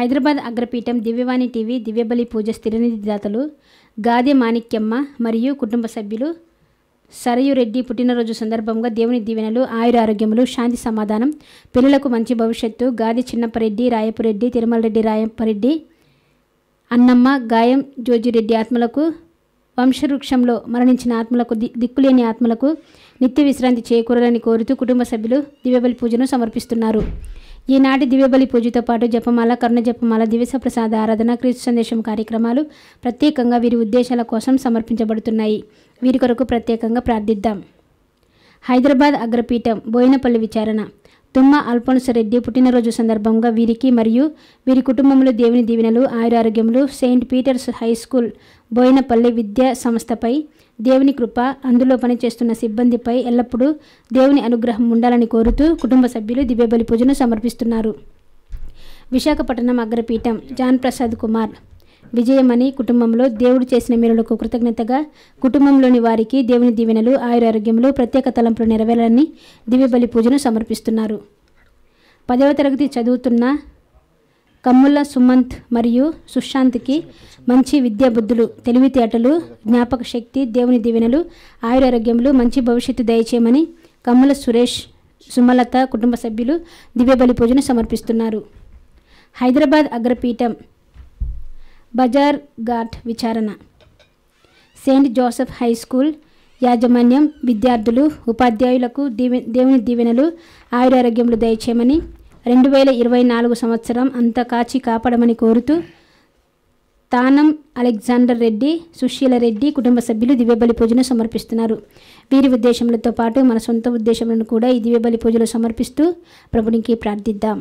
హైదరాబాద్ అగ్రపీఠం దివ్యవాణి TV దివ్యబలి పూజ స్థిరనిధి దాతలు గాదె మాణిక్యమ్మ మరియు కుటుంబ సభ్యులు సరయురెడ్డి పుట్టినరోజు సందర్భంగా దేవుని దీవెనలు, ఆయుర ఆరోగ్యములు, శాంతి సమాధానం, పిల్లలకు మంచి భవిష్యత్తు, గాది చిన్నప్పరెడ్డి, రాయపురెడ్డి, తిరుమలరెడ్డి, రాయపరెడ్డి, అన్నమ్మ, గాయం జోజిరెడ్డి ఆత్మలకు, వంశవృక్షంలో మరణించిన ఆత్మలకు, దిక్కులేని ఆత్మలకు నిత్య విశ్రాంతి చేకూరాలని కోరుతూ కుటుంబ సభ్యులు దివ్యబలి పూజను సమర్పిస్తున్నారు. ఈనాటి దివ్యబలి పూజతో పాటు జపమాల, కరుణ జపమాల, దివ్య ప్రసాద ఆరాధన, క్రీస్తు సందేశం కార్యక్రమాలు ప్రత్యేకంగా వీరి ఉద్దేశాల కోసం సమర్పించబడుతున్నాయి. వీరి కొరకు ప్రత్యేకంగా ప్రార్థిద్దాం. హైదరాబాద్ అగ్రపీఠం బోయినపల్లి విచారణ తుమ్మ అల్ఫోన్సరెడ్డి పుట్టినరోజు సందర్భంగా వీరికి మరియు వీరి కుటుంబంలో దేవుని దీవెనలు, ఆయురారోగ్యములు, saint Peter's high school Boinapalli విద్యా సంస్థపై దేవుని కృప, అందులో పనిచేస్తున్న సిబ్బందిపై ఎల్లప్పుడూ దేవుని అనుగ్రహం ఉండాలని కోరుతూ కుటుంబ సభ్యులు దివ్యబలి పూజను సమర్పిస్తున్నారు. విశాఖపట్నం అగ్రపీఠం జాన్ ప్రసాద్ కుమార్ విజయమణి కుటుంబంలో దేవుడు చేసిన మేలులకు కృతజ్ఞతగా కుటుంబంలోని వారికి దేవుని దీవెనలు, ఆయురారోగ్యములు, ప్రత్యేక తలంపులు నెరవేరాలని దివ్యబలి పూజను సమర్పిస్తున్నారు. 10వ తరగతి చదువుతున్న కమ్ముల సుమంత్ మరియు సుశాంత్కి మంచి విద్యాబుద్ధులు, తెలివితేటలు, జ్ఞాపక శక్తి, దేవుని దీవెనలు, ఆయురారోగ్యములు, మంచి భవిష్యత్తు దయచేయమని కమ్ముల సురేష్, సుమలత కుటుంబ సభ్యులు దివ్యబలి పూజను సమర్పిస్తున్నారు. హైదరాబాద్ అగ్రపీఠం బజార్ ఘాట్ విచారణ సెయింట్ జోసెఫ్ హై స్కూల్ యాజమాన్యం, విద్యార్థులు, ఉపాధ్యాయులకు దేవుని దీవెనలు, ఆయురారోగ్యములు దయచేయమని 2024 సంవత్సరం అంతా కాచి కాపాడమని కోరుతూ తానం అలెగ్జాండర్ రెడ్డి, సుశీల రెడ్డి కుటుంబ సభ్యులు దివ్యబలి పూజను సమర్పిస్తున్నారు. వీరి ఉద్దేశములతో పాటు మన సొంత ఉద్దేశములను కూడా ఈ దివ్యబలి పూజలు సమర్పిస్తూ ప్రభునికి ప్రార్థిద్దాం.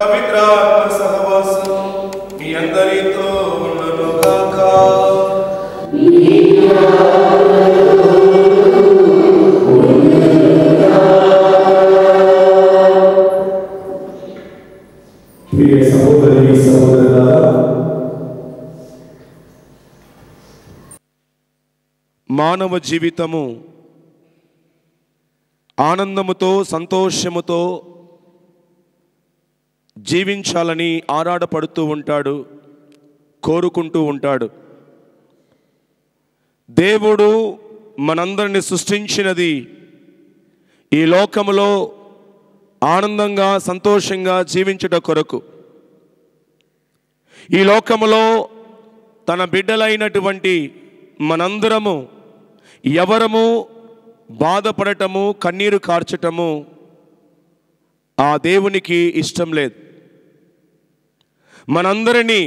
పవిత్ర సహవాసం మీ అందరితో ఉండునుగాక. ప్రియ సహోదరి సహోదరులారా, మానవ జీవితము ఆనందముతో సంతోషముతో జీవించాలని ఆరాటపడుతూ ఉంటాడు, కోరుకుంటూ ఉంటాడు. దేవుడు మనందరిని సృష్టించినది ఈ లోకములో ఆనందంగా సంతోషంగా జీవించుట కొరకు. ఈ లోకములో తన బిడ్డలైనటువంటి మనందరము ఎవరము బాధపడటము, కన్నీరు కార్చటము ఆ దేవునికి ఇష్టం లేదు. మనందరినీ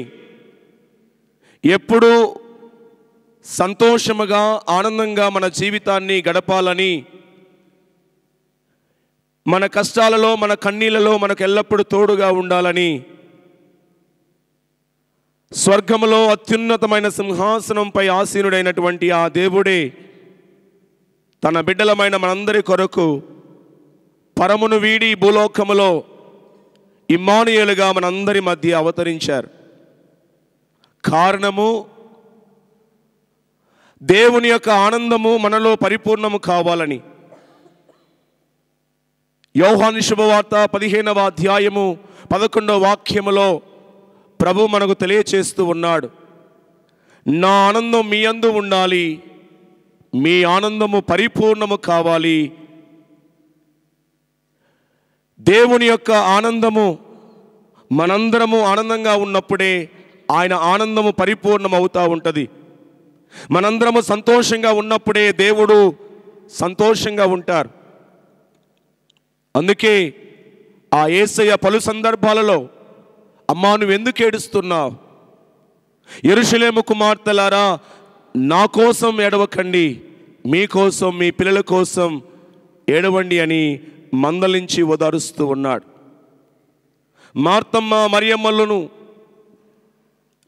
ఎప్పుడూ సంతోషముగా ఆనందంగా మన జీవితాన్ని గడపాలని, మన కష్టాలలో మన కన్నీళ్ళలో మనకు ఎల్లప్పుడూ తోడుగా ఉండాలని స్వర్గములో అత్యున్నతమైన సింహాసనంపై ఆసీనుడైనటువంటి ఆ దేవుడే తన బిడ్డలమైన మనందరి కొరకు పరమును వీడి భూలోకములో ఇమ్మానుయేలుగా మనందరి మధ్య అవతరించారు. కారణము దేవుని యొక్క ఆనందము మనలో పరిపూర్ణము కావాలని. యోహాను శుభవార్త 15వ అధ్యాయము 11వ వాక్యములో ప్రభు మనకు తెలియచేస్తూ ఉన్నాడు, నా ఆనందం మీ యందు ఉండాలి, మీ ఆనందము పరిపూర్ణము కావాలి. దేవుని యొక్క ఆనందము మనందరము ఆనందంగా ఉన్నప్పుడే ఆయన ఆనందము పరిపూర్ణం అవుతూ ఉంటుంది. మనందరము సంతోషంగా ఉన్నప్పుడే దేవుడు సంతోషంగా ఉంటారు. అందుకే ఆ యేసయ్య పలు సందర్భాలలో, అమ్మా నువ్వు ఎందుకు ఏడుస్తున్నావు, యెరూషలేము కుమార్తెలారా నా కోసం ఏడవకండి, మీకోసం మీ పిల్లల కోసం ఏడవండి అని మందలించి ఓదారుస్తూ ఉన్నాడు. మార్తమ్మ మరియమ్మలను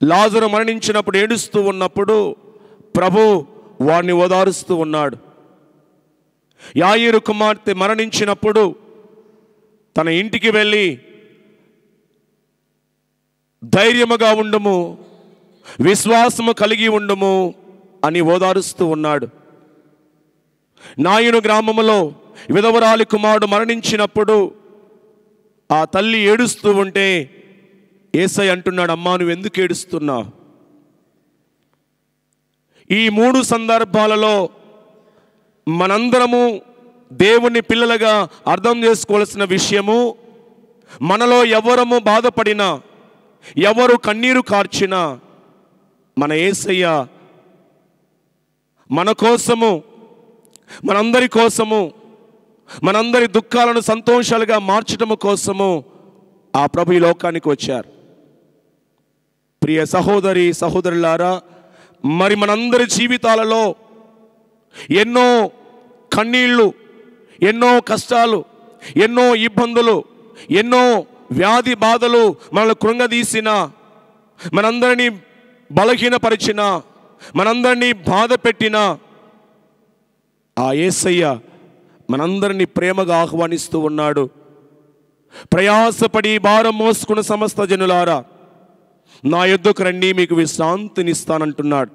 లాజరు మరణించినప్పుడు ఏడుస్తూ ఉన్నప్పుడు ప్రభు వారిని ఓదారుస్తూ ఉన్నాడు. యాయీరు కుమార్తె మరణించినప్పుడు తన ఇంటికి వెళ్ళి ధైర్యముగా ఉండుము, విశ్వాసము కలిగి ఉండుము అని ఓదారుస్తూ ఉన్నాడు. నాయును గ్రామములో విధవరాలి కుమారుడు మరణించినప్పుడు ఆ తల్లి ఏడుస్తూ ఉంటే యేసయ్య అంటున్నాడు, అమ్మా నువ్వు ఎందుకు ఏడుస్తున్నావు? ఈ 3 సందర్భాలలో మనందరము దేవుని పిల్లలుగా అర్థం చేసుకోవాల్సిన విషయము, మనలో ఎవరము బాధపడినా, ఎవరు కన్నీరు కార్చినా మన యేసయ్య మన కోసము, మనందరి కోసము, మనందరి దుఃఖాలను సంతోషాలుగా మార్చటము కోసము ఆ ప్రభు ఈ లోకానికి వచ్చారు. ప్రియ సహోదరి సహోదరులారా, మరి మనందరి జీవితాలలో ఎన్నో కన్నీళ్ళు, ఎన్నో కష్టాలు, ఎన్నో ఇబ్బందులు, ఎన్నో వ్యాధి బాధలు మనల్ని కృంగదీసిన, మనందరినీ బలహీనపరిచిన, మనందరినీ బాధ పెట్టిన ఆ యేసయ్య మనందరినీ ప్రేమగా ఆహ్వానిస్తూ ఉన్నాడు. ప్రయాసపడి భారం మోసుకున్న సమస్త జనులారా నా యొద్దకు రండి, మీకు విశ్రాంతినిస్తానంటున్నాడు.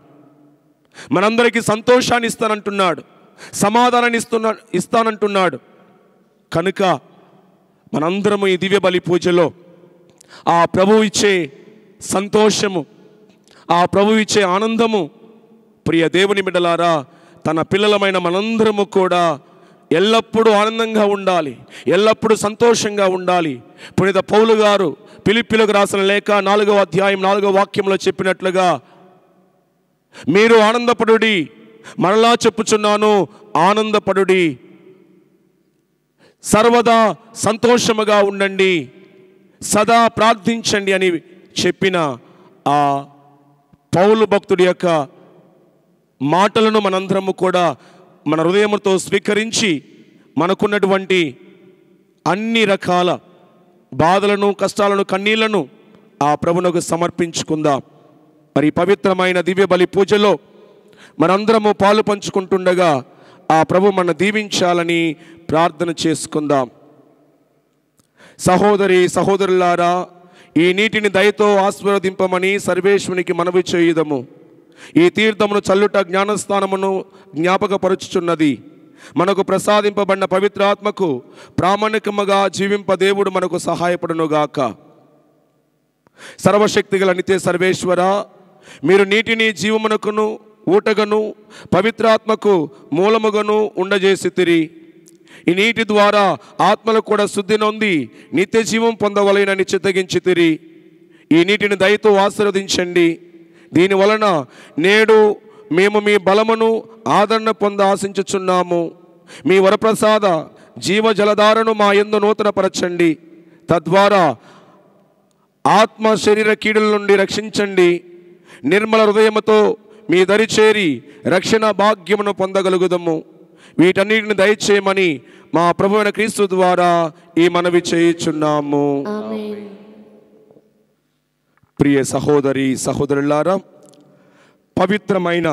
మనందరికీ సంతోషాన్ని ఇస్తానంటున్నాడు, సమాధానాన్ని ఇస్తానంటున్నాడు. కనుక మనందరము ఈ దివ్య బలి పూజలో ఆ ప్రభువు ఇచ్చే సంతోషము, ఆ ప్రభువు ఇచ్చే ఆనందము, ప్రియ దేవుని బిడ్డలారా తన పిల్లలమైన మనందరము కూడా ఎల్లప్పుడూ ఆనందంగా ఉండాలి, ఎల్లప్పుడూ సంతోషంగా ఉండాలి. పునీత పౌలు గారు ఫిలిప్పీలకు రాసిన లేఖ 4వ అధ్యాయం 4వ వాక్యంలో చెప్పినట్లుగా, మీరు ఆనందపడుడి, మరలా చెప్పుచున్నాను ఆనందపడుడి, సర్వదా సంతోషముగా ఉండండి, సదా ప్రార్థించండి అని చెప్పిన ఆ పౌలు భక్తుడి యొక్క మాటలను మనందరము కూడా మన హృదయముతో స్వీకరించి మనకున్నటువంటి అన్ని రకాల బాధలను, కష్టాలను, కన్నీళ్లను ఆ ప్రభువునకు సమర్పించుకుందాం. మరి పవిత్రమైన దివ్య బలి పూజలో మనందరము పాలు పంచుకుంటుండగా ఆ ప్రభు మన దీవించాలని ప్రార్థన చేసుకుందాం. సహోదరి సహోదరులారా, ఈ నీటిని దయతో ఆశీర్వదింపమని సర్వేశ్వరునికి మనవి చేయుదము. ఈ తీర్థమును చల్లుట జ్ఞానస్థానమును జ్ఞాపకపరుచుచున్నది. మనకు ప్రసాదింపబడిన పవిత్రాత్మకు ప్రామాణికముగా జీవింప దేవుడు మనకు సహాయపడునుగాక. సర్వశక్తిగల నిత్య సర్వేశ్వర, మీరు నీటిని జీవమునకును ఊటగను పవిత్రాత్మకు మూలముగను ఉండజేసితిరి. ఈ నీటి ద్వారా ఆత్మలు కూడా శుద్ధి నొంది నిత్య జీవం పొందవలెనని చిత్తగించితిరి. ఈ నీటిని దయతో ఆశీర్వదించండి. దీని వలన నేడు మేము మీ బలమును ఆదరణ పొంద ఆశించుచున్నాము. మీ వరప్రసాద జీవజలధారను మా యందు నూతనపరచండి. తద్వారా ఆత్మ శరీర కీడుల నుండి రక్షించండి. నిర్మల హృదయముతో మీ దరి చేరి రక్షణ భాగ్యమును పొందగలుగుదము. వీటన్నిటిని దయచేయమని మా ప్రభువైన క్రీస్తు ద్వారా ఈ మనవి చేయుచున్నాము. ప్రియ సహోదరి సహోదరులారా, పవిత్రమైన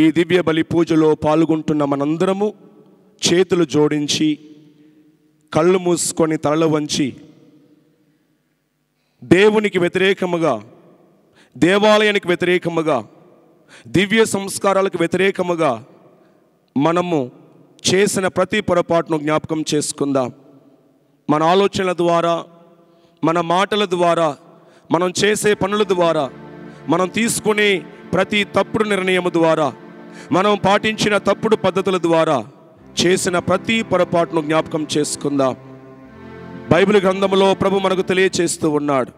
ఈ దివ్య బలి పూజలో పాల్గొంటున్న మనందరము చేతులు జోడించి కళ్ళు మూసుకొని తలలు వంచి దేవునికి వ్యతిరేకముగా, దేవాలయానికి వ్యతిరేకముగా, దివ్య సంస్కారాలకు వ్యతిరేకముగా మనము చేసిన ప్రతి పొరపాటును జ్ఞాపకం చేసుకుందాం. మన ఆలోచనల ద్వారా, మన మాటల ద్వారా, మనం చేసే పనుల ద్వారా, మనం తీసుకునే ప్రతి తప్పుడు నిర్ణయము ద్వారా, మనం పాటించిన తప్పుడు పద్ధతుల ద్వారా చేసిన ప్రతి పొరపాటును జ్ఞాపకం చేసుకుందాం. బైబిల్ గ్రంథంలో ప్రభు మనకు తెలియచేస్తూ ఉన్నాడు,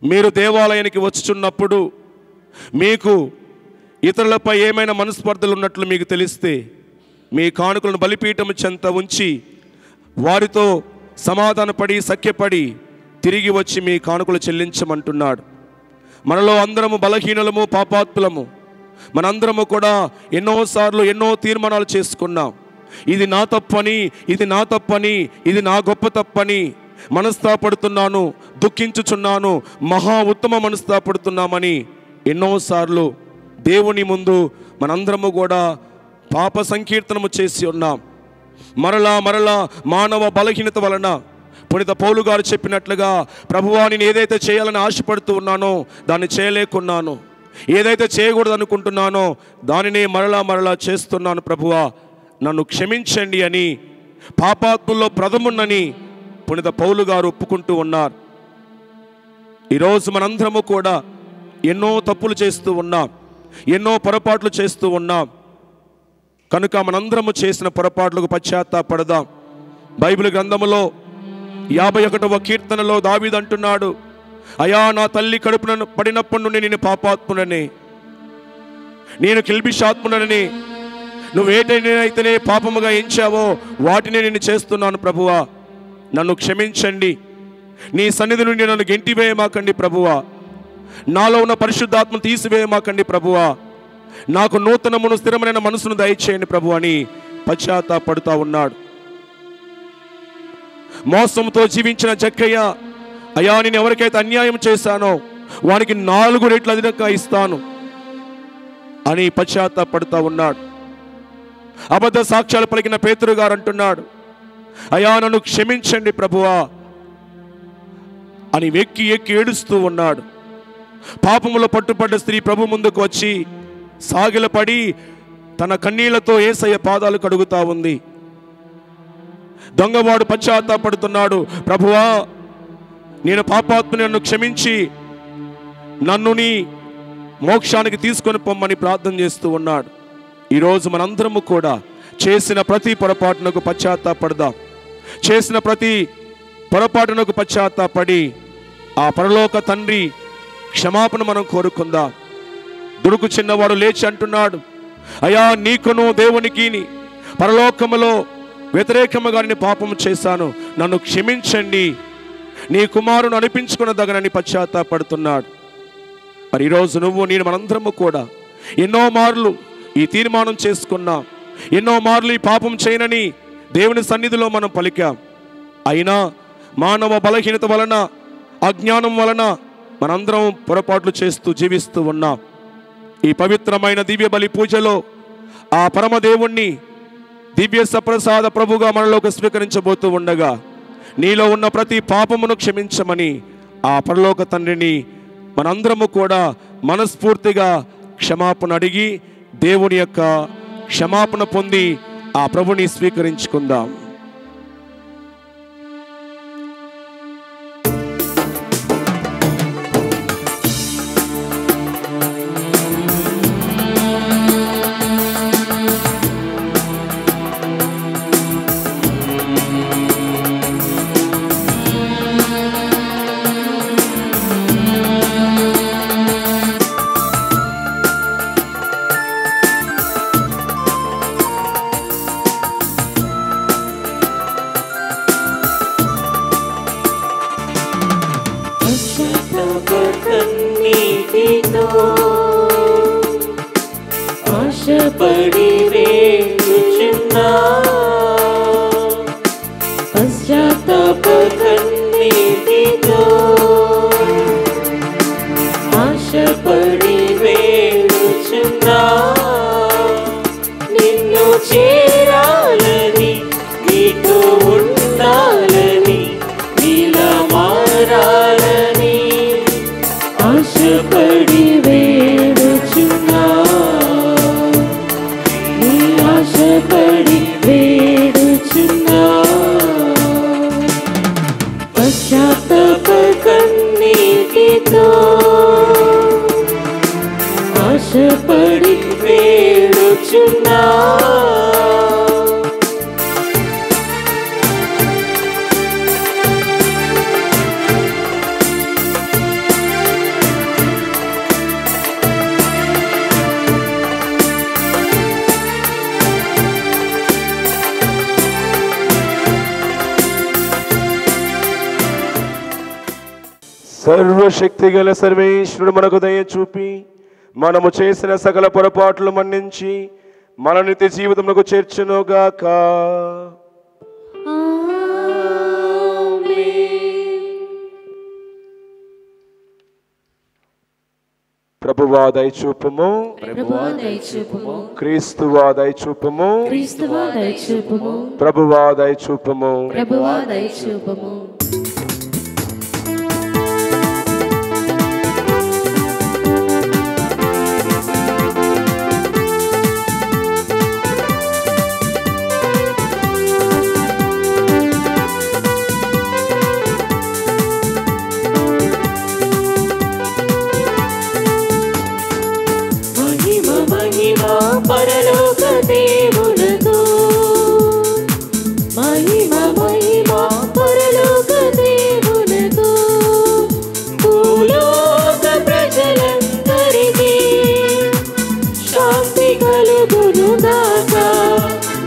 మీరు దేవాలయానికి వచ్చుచున్నప్పుడు మీకు ఇతరులపై ఏమైనా మనస్పర్ధలు ఉన్నట్లు మీకు తెలిస్తే మీ కానుకలను బలిపీఠము చెంత ఉంచి వారితో సమాధానపడి సఖ్యపడి తిరిగి వచ్చి మీ కానుకలు చెల్లించమంటున్నాడు. మనలో అందరము బలహీనలము, పాపాత్ములము. మనందరము కూడా ఎన్నోసార్లు ఎన్నో తీర్మానాలు చేసుకున్నాం. ఇది నా తప్పని, ఇది నా తప్పని, ఇది నా గొప్ప తప్పని మనస్తాపడుతున్నాను, దుఃఖించుచున్నాను, మహా ఉత్తమ మనస్తాపడుతున్నామని ఎన్నోసార్లు దేవుని ముందు మనందరము కూడా పాప సంకీర్తనము చేసి ఉన్నాం. మరలా మానవ బలహీనత వలన పునీత పౌలు గారు చెప్పినట్లుగా, ప్రభువా నేను ఏదైతే చేయాలని ఆశపడుతూ ఉన్నానో దాన్ని చేయలేకున్నాను, ఏదైతే చేయకూడదు అనుకుంటున్నానో దానిని మరలా చేస్తున్నాను, ప్రభువా నన్ను క్షమించండి అని పాపాత్ముల్లో ప్రథమున్నని పునీత పౌలు గారు ఒప్పుకుంటూ ఉన్నారు. ఈరోజు మనందరము కూడా ఎన్నో తప్పులు చేస్తూ ఉన్నాం, ఎన్నో పొరపాట్లు చేస్తూ ఉన్నాం. కనుక మనందరము చేసిన పొరపాట్లకు పశ్చాత్తాపడదాం. బైబిల్ గ్రంథములో 51వ కీర్తనలో దావీదు అంటున్నాడు, అయా నా తల్లి కడుపున పడినప్పటి నుండి నేను పాపాత్మునని, నేను కిల్బిషాత్మునని, నువ్వేటైతే పాపముగా ఎంచావో వాటిని నేను చేస్తున్నాను ప్రభువా, నన్ను క్షమించండి. నీ సన్నిధి నుండి నన్ను గెంటివేయమాకండి ప్రభువా, నాలో ఉన్న పరిశుద్ధాత్మను తీసివేయమాకండి ప్రభువా, నాకు నూతనమును స్థిరమైన మనసును దయచేయండి ప్రభు అని పశ్చాత్తాపడుతూ ఉన్నాడు. మోసంతో జీవించిన జక్కయ్య, అయ్యా నేను ఎవరికైతే అన్యాయం చేశానో వారికి 4 రెట్లు అధికంగా ఇస్తాను అని పశ్చాత్తాపడుతూ ఉన్నాడు. అబద్ధ సాక్ష్యాలు పలికిన పేతురు గారు అంటున్నాడు, అయ్యా నన్ను క్షమించండి ప్రభువా అని వెక్కి ఏడుస్తూ ఉన్నాడు. పాపములో పట్టుపడ్డ స్త్రీ ప్రభు ముందుకు వచ్చి సాగిలపడి తన కన్నీళ్లతో యేసయ్య పాదాలు కడుగుతా ఉంది. దొంగవాడు పశ్చాత్తాపడుతున్నాడు, ప్రభువా నేను పాపాత్ముని, నన్ను క్షమించి నన్ను నీ మోక్షానికి తీసుకొని పొమ్మని ప్రార్థన చేస్తూ ఉన్నాడు. ఈరోజు మనందరము కూడా చేసిన ప్రతి పొరపాటునకు పశ్చాత్తాపడదాం. చేసిన ప్రతి పొరపాటునకు పశ్చాత్తాపడి ఆ పరలోక తండ్రి క్షమాపణ మనం కోరుకుందాం. దుడుకు చిన్నవాడు లేచి అంటున్నాడు, అయ్యా నీకును దేవునికి పరలోకములో వ్యతిరేకముగా నేను పాపము చేశాను, నన్ను క్షమించండి, నీ కుమారుని అనిపించుకున్నదగనని పశ్చాత్తాపడుతున్నాడు. మరి ఈరోజు నువ్వు నేను మనందరము కూడా ఎన్నో మార్లు ఈ తీర్మానం చేసుకున్నాం, ఎన్నో మార్లు ఈ పాపం చేయనని దేవుని సన్నిధిలో మనం పలికాం. అయినా మానవ బలహీనత వలన, అజ్ఞానం వలన మనందరం పొరపాట్లు చేస్తూ జీవిస్తూ ఉన్నాం. ఈ పవిత్రమైన దివ్య బలి పూజలో ఆ పరమదేవుణ్ణి దివ్య సప్రసాద ప్రభుగా మనలోకి స్వీకరించబోతూ ఉండగా నీలో ఉన్న ప్రతి పాపమును క్షమించమని ఆ పరలోక తండ్రిని మనందరము కూడా మనస్ఫూర్తిగా క్షమాపణ అడిగి దేవుని యొక్క క్షమాపణ పొంది ఆ ప్రభుని స్వీకరించుకుందాం. ఆశపడి వేడుచున్నా పశ్చాత్తాప కన్నీటితో, ఆశపడి వేడుచున్నా నిన్ను చేరాలని, నీతో ఉండాలని, నీలా మారాలని ఆశపడి వేడుచున్నా, నీ ఆశపడి వేడుచున్నా. పశ్చాత్తాప కన్నీటితో ఆశపడి వేడుచున్నా. సర్వశక్తి గల సర్వేశ్వరుడు మనకు దయ చూపి మనము చేసిన సకల పొరపాట్లు మన్నించి మన నిత్య జీవితమునకు చేర్చునుగాక. ప్రభువా దయ చూపుము, క్రీస్తువా దయ చూపుము, ప్రభువా దయ చూపుము. పరలోక దేవునకు మహిమ మహిమ, పరలోక దేవునకు, భూలోక ప్రజలందరికీ శాంతి కలుగునుగాక.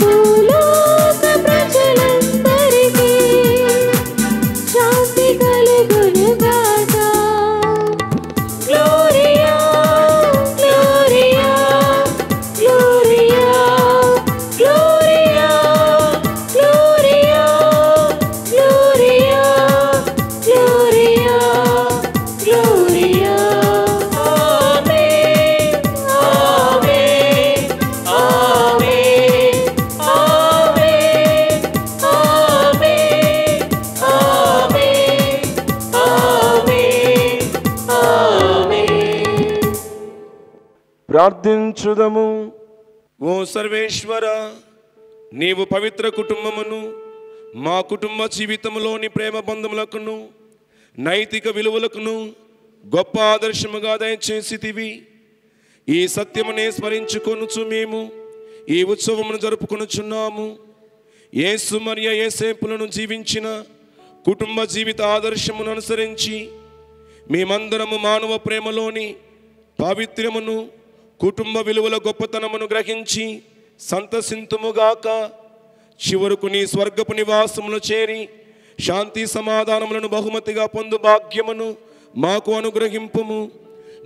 భూలోక ప్రజలందరికీ శాంతి కలుగునుగాక. గ్లోరియా ప్రార్థించుదము. ఓ సర్వేశ్వర, నీవు పవిత్ర కుటుంబమును, మా కుటుంబ జీవితంలోని ప్రేమ బంధములకును నైతిక విలువలకును గొప్ప ఆదర్శముగా దయచేసితివి. ఈ సత్యమునే స్మరించుకొనుచు మేము ఈ ఉత్సవమును జరుపుకొనుచున్నాము. యేసు మరియు యేసేపులను జీవించిన కుటుంబ జీవిత ఆదర్శమును అనుసరించి మేమందరము మానవ ప్రేమలోని పావిత్ర్యమును, కుటుంబ విలువల గొప్పతనమును గ్రహించి సంతసింతుముగాక. చివరకు నీ స్వర్గపు నివాసములో చేరి శాంతి సమాధానములను బహుమతిగా పొందు భాగ్యమును మాకు అనుగ్రహింపుము.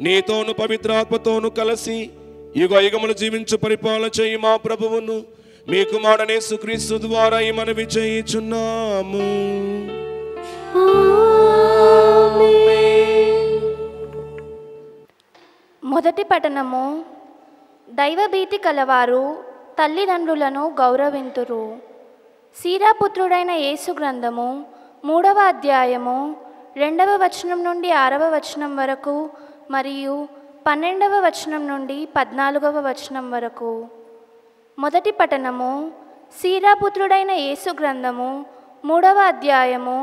నీతోను పవిత్రాత్మతోను కలిసి యుగ యుగములు జీవించు పరిపాలన చేయి మా ప్రభువును మీ కుమారుడనే యేసుక్రీస్తు ద్వారా ఈ మనవి చేయుచున్నాము. మొదటి పఠనము. దైవభీతి కలవారు తల్లిదండ్రులను గౌరవింతురు. సీరాపుత్రుడైన యేసు గ్రంథము 3వ అధ్యాయము 2వ వచనం నుండి 6వ వచనం వరకు మరియు 12వ వచనం నుండి 14వ వచనం వరకు. మొదటి పఠనము. సీరాపుత్రుడైన యేసు గ్రంథము 3వ అధ్యాయము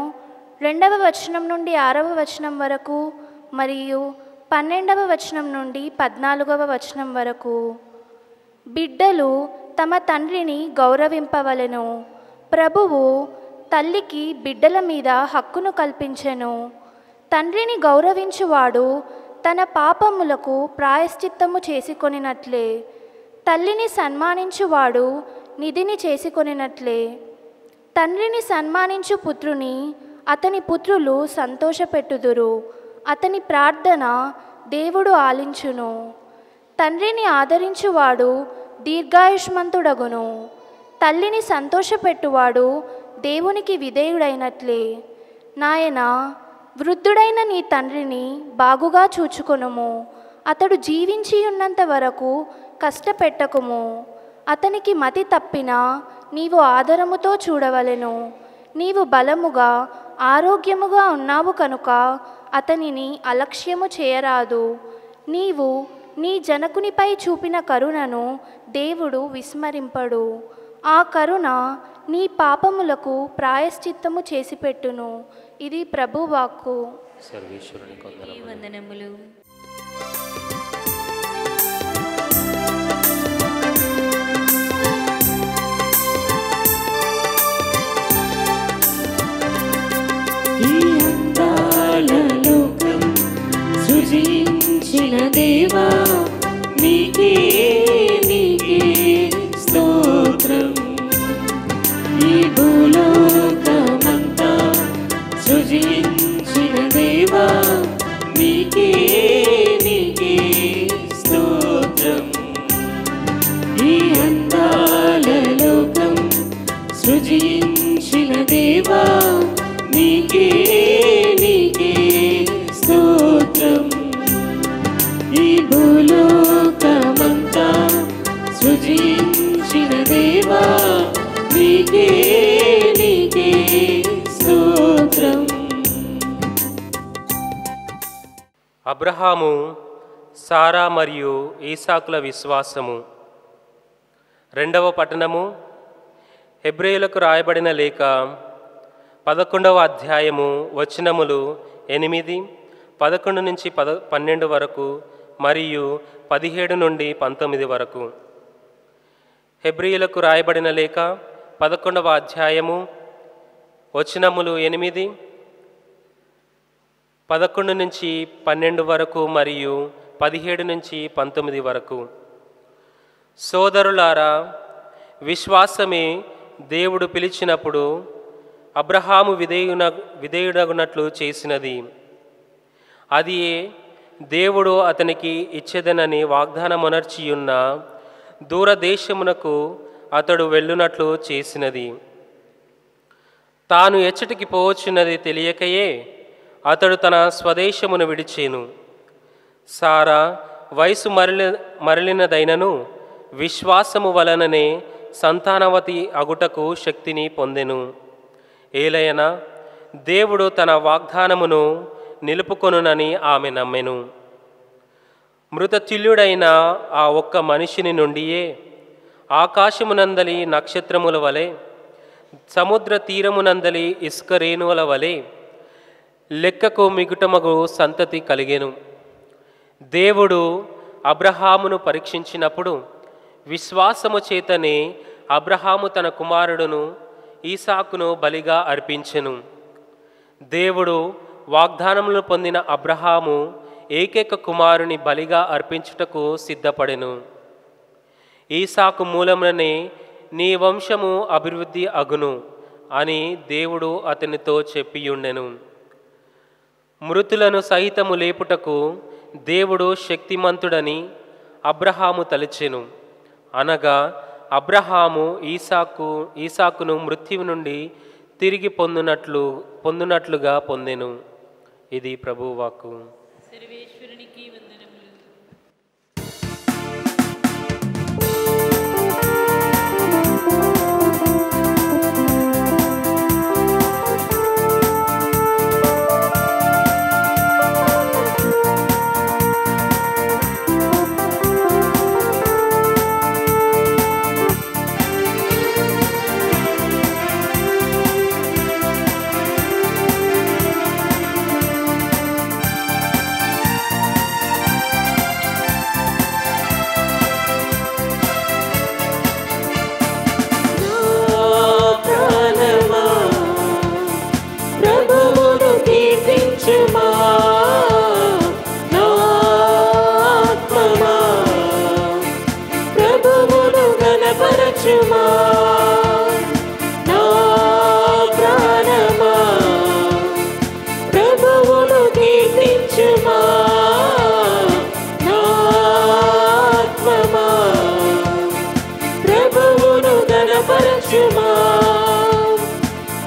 2వ వచనం నుండి 6వ వచనం వరకు మరియు 12వ వచనం నుండి 14వ వచనం వరకు. బిడ్డలు తమ తండ్రిని గౌరవింపవలెను. ప్రభువు తల్లికి బిడ్డల మీద హక్కును కల్పించెను. తండ్రిని గౌరవించువాడు తన పాపములకు ప్రాయశ్చిత్తము చేసుకొనినట్లే, తల్లిని సన్మానించువాడు నిధిని చేసుకొనినట్లే. తండ్రిని సన్మానించు పుత్రుని అతని పుత్రులు సంతోషపెట్టుదురు. అతని ప్రార్థన దేవుడు ఆలించును. తండ్రిని ఆదరించువాడు దీర్ఘాయుష్మంతుడగును. తల్లిని సంతోషపెట్టువాడు దేవునికి విధేయుడైనట్లే. నాయనా, వృద్ధుడైన నీ తండ్రిని బాగుగా చూచుకొనుము. అతడు జీవించి ఉన్నంత వరకు కష్టపెట్టకుము. అతనికి మతి తప్పినా నీవు ఆదరముతో చూడవలెను. నీవు బలముగా ఆరోగ్యముగా ఉన్నావు కనుక అతనిని అలక్ష్యము చేయరాదు. నీవు నీ జనకునిపై చూపిన కరుణను దేవుడు విస్మరింపడు. ఆ కరుణ నీ పాపములకు ప్రాయశ్చిత్తము చేసిపెట్టును. ఇది ప్రభువాక్కు. సర్వేశ్వరునికి వందనములు. సృజించిన దేవా నీకే నీకే స్తోత్రం. ఈ భూలోకమంతా సృజించిన దేవా నీకే నీకే స్తోత్రం. ఈ అందాల లోకం సృజించిన దేవా నీకే నీకే స్తోత్రం. ఈ భూలోకమంతా సృజించిన దేవా నీకే నీకే స్తోత్రం. అబ్రహాము, సారా మరియు ఈసాకుల విశ్వాసము. రెండవ పట్టణము. హెబ్రేయులకు రాయబడిన లేఖ 11వ అధ్యాయము వచనములు 8, 11 నుంచి 12 వరకు మరియు 17 నుండి 19 వరకు. హెబ్రీయులకు రాయబడిన లేఖ 11వ అధ్యాయము వచనములు 8, 11 నుంచి 12 వరకు మరియు 17 నుంచి 19 వరకు. సోదరులారా, విశ్వాసమే దేవుడు పిలిచినప్పుడు అబ్రహాము విధేయుడగునట్లు చేసినది. అది దేవుడు అతనికి ఇచ్చేదనని వాగ్దానమునర్చియున్న దూరదేశమునకు అతడు వెళ్ళునట్లు చేసినది. తాను ఎచ్చటికి పోవచ్చున్నది తెలియకయే అతడు తన స్వదేశమును విడిచేను. సారా వయసు మరలినదైనను విశ్వాసము వలననే సంతానవతి అగుటకు శక్తిని పొందెను. ఏలయన దేవుడు తన వాగ్దానమును నిలుపుకొనునని ఆమె నమ్మెను. మృతతుల్యుడైన ఆ ఒక్క మనిషిని నుండియే ఆకాశమునందలి నక్షత్రముల వలె, సముద్ర తీరమునందలి ఇసుక రేణువుల వలె లెక్కకు మిగుటమగు సంతతి కలిగెను. దేవుడు అబ్రహామును పరీక్షించినప్పుడు విశ్వాసము చేతనే అబ్రహాము తన కుమారుడును ఈసాకును బలిగా అర్పించెను. దేవుడు వాగ్దానములు పొందిన అబ్రహాము ఏకైక కుమారుని బలిగా అర్పించుటకు సిద్ధపడెను. ఈసాకు మూలముననే నీ వంశము అభివృద్ధి అగును అని దేవుడు అతనితో చెప్పియుండెను. మృతులను సహితము లేపుటకు దేవుడు శక్తిమంతుడని అబ్రహాము తలచెను. అనగా అబ్రహాము ఈసాకును మృత్యువు నుండి తిరిగి పొందునట్లుగా పొందెను. ఇది ప్రభువాక్కు. సర్వేశ్వరునికి వందనములు.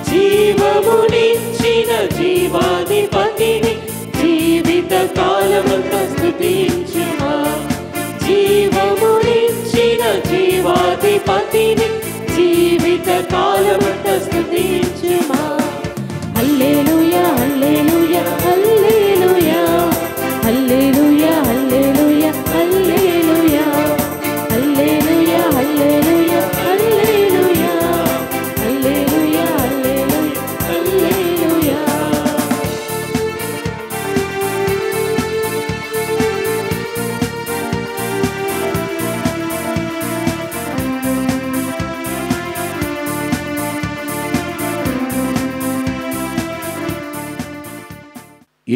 జీవమునిచ్చిన జీవాధిపతిని జీవిత కాలమంతా స్తుతించుమా. జీవమునిచ్చిన జీవాధిపతిని జీవిత కాలమంతా స్తుతించుమా. హల్లెలూయా హల్లెలూయా హల్లెలూయా హల్లెలూయా హల్లెలూయా హల్లెలూయా హల్లెలూయా హల్లెలూయా హల్లెలూయా హల్లెలూయా హల్లెలూయా హల్లెలూయా.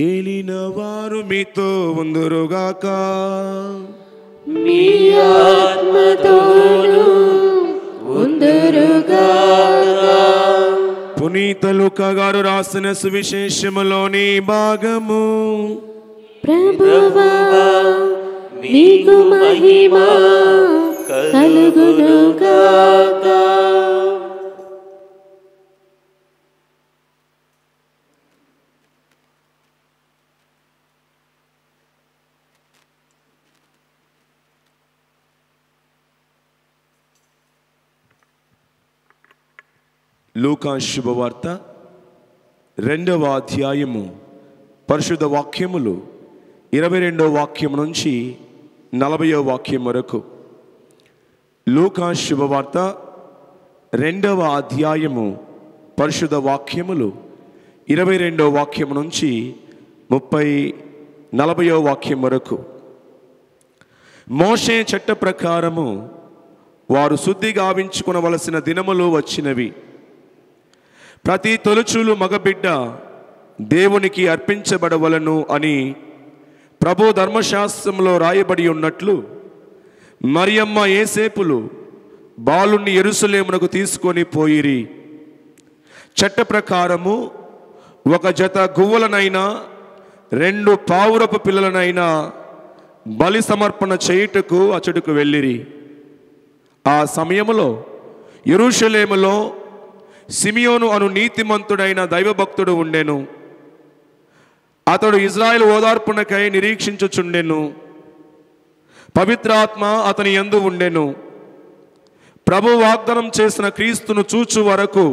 ఏలిన వారు మీతో ఉందురుగాక. మీ ఆత్మతోను ఉందురుగాక. పునీత లూకా గారు రాసిన సువిశేషములోని భాగము. ప్రభువా నీకు మహిమ కలుగునుగాక. లూకా శుభవార్త 2వ అధ్యాయము పరిశుద్ధ వాక్యములు 22వ వాక్యం నుంచి 40వ వాక్యం వరకు. లూకా శుభవార్త 2వ అధ్యాయము పరిశుద్ధ వాక్యములు 22వ వాక్యం నుంచి 40వ వాక్యం వరకు. మోషే చట్ట ప్రకారము వారు శుద్ధి గావించుకొనవలసిన దినములు వచ్చినవి. ప్రతి తొలుచూలు మగబిడ్డ దేవునికి అర్పించబడవలను అని ప్రభు ధర్మశాస్త్రంలో రాయబడి ఉన్నట్లు మరియమ్మ యేసేపులు బాలుణ్ణి యెరూషలేమునకు తీసుకొని పోయిరి. చట్ట ప్రకారము ఒక జత గువ్వలనైనా 2 పావురపు పిల్లలనైనా బలి సమర్పణ చేయుటకు అచడుకు వెళ్ళిరి. ఆ సమయములో యెరూషలేములో సిమియోను అను నీతిమంతుడైన దైవభక్తుడు ఉండెను. అతడు ఇజ్రాయేలు ఓదార్పునకై నిరీక్షించుచుండెను. పవిత్రాత్మ అతని యందు ఉండెను. ప్రభు వాగ్దానం చేసిన క్రీస్తును చూచు వరకు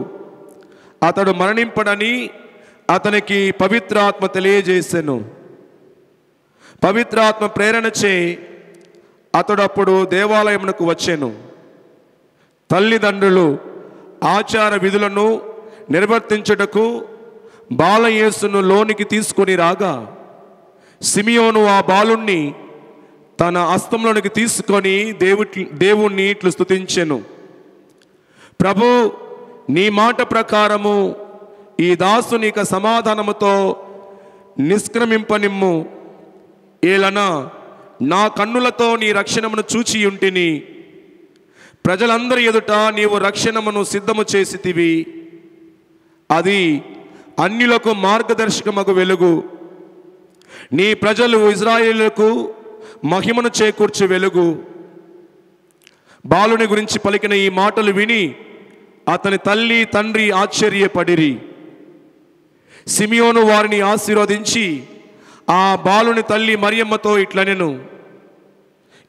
అతడు మరణింపడని అతనికి పవిత్రాత్మ తెలియజేసెను. పవిత్రాత్మ ప్రేరణచే అతడు అప్పుడు దేవాలయమునకు వచ్చెను. తల్లిదండ్రులు ఆచార విధులను నిర్వర్తించుటకు బాలయేసును లోనికి తీసుకొని రాగా సిమియోను ఆ బాలుణ్ణి తన హస్తంలోనికి తీసుకొని దేవుణ్ణి ఇట్లు స్తుతించెను. ప్రభు, నీ మాట ప్రకారము ఈ దాసునిక సమాధానముతో నిష్క్రమింపనిమ్ము. ఏలనా నా కన్నులతో నీ రక్షణమును చూచియుంటిని. ప్రజలందరి ఎదుట నీవు రక్షణమును సిద్ధము చేసితివి. అది అన్యులకు మార్గదర్శకమగు వెలుగు. నీ ప్రజలు ఇజ్రాయేలులకు మహిమను చేకూర్చు వెలుగు. బాలుని గురించి పలికిన ఈ మాటలు విని అతని తల్లి తండ్రి ఆశ్చర్యపడిరి. సిమియోను వారిని ఆశీర్వదించి ఆ బాలుని తల్లి మరియమ్మతో ఇట్లనెను,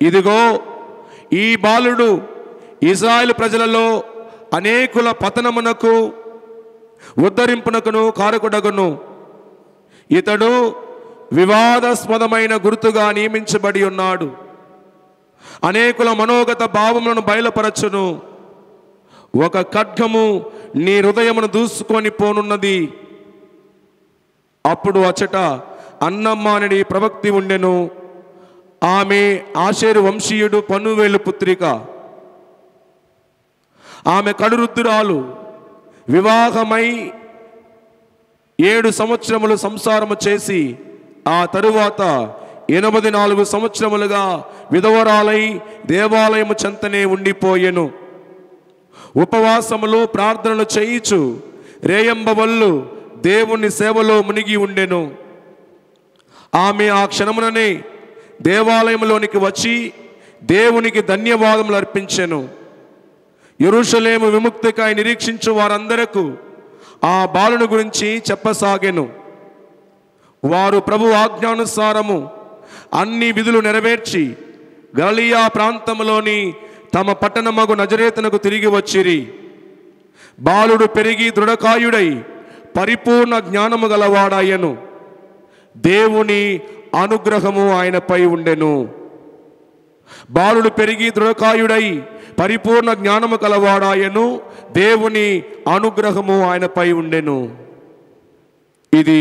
ఇదిగో ఈ బాలుడు ఇశ్రాయేలు ప్రజలలో అనేకుల పతనమునకు ఉద్ధరింపునకును కారకుడగును. ఇతడు వివాదాస్పదమైన గుర్తుగా నియమించబడి ఉన్నాడు. అనేకుల మనోగత భావములను బయలుపరచును. ఒక ఖడ్గము నీ హృదయమును దూసుకొని పోనున్నది. అప్పుడు అచ్చట అన్నమ్మ అనే ప్రవక్తి ఉండెను. ఆమె ఆషేరు వంశీయుడు పనువేలు పుత్రిక. ఆమె కడురుద్దురాలు. వివాహమై 7 సంవత్సరములు సంసారము చేసి ఆ తరువాత 84 సంవత్సరములుగా విధవరాలై దేవాలయము చెంతనే ఉండిపోయెను. ఉపవాసములు ప్రార్థనలు చేయిచు రేయంబవళ్ళు దేవుని సేవలో మునిగి ఉండెను. ఆమె ఆ క్షణముననే దేవాలయంలోనికి వచ్చి దేవునికి ధన్యవాదములు అర్పించెను. యెరూషలేము విముక్తికై నిరీక్షించు వారందరకు ఆ బాలుని గురించి చెప్పసాగెను. వారు ప్రభు ఆజ్ఞానుసారము అన్ని విధులు నెరవేర్చి గలియా ప్రాంతంలోని తమ పట్టణమగు నజరేతునకు తిరిగి వచ్చిరి. బాలుడు పెరిగి దృఢకాయుడై పరిపూర్ణ జ్ఞానము గలవాడాయను. దేవుని అనుగ్రహము ఆయనపై ఉండెను. బాలుడు పెరిగి దృఢకాయుడై పరిపూర్ణ జ్ఞానము కలవాడాయను. దేవుని అనుగ్రహము ఆయనపై ఉండెను. ఇది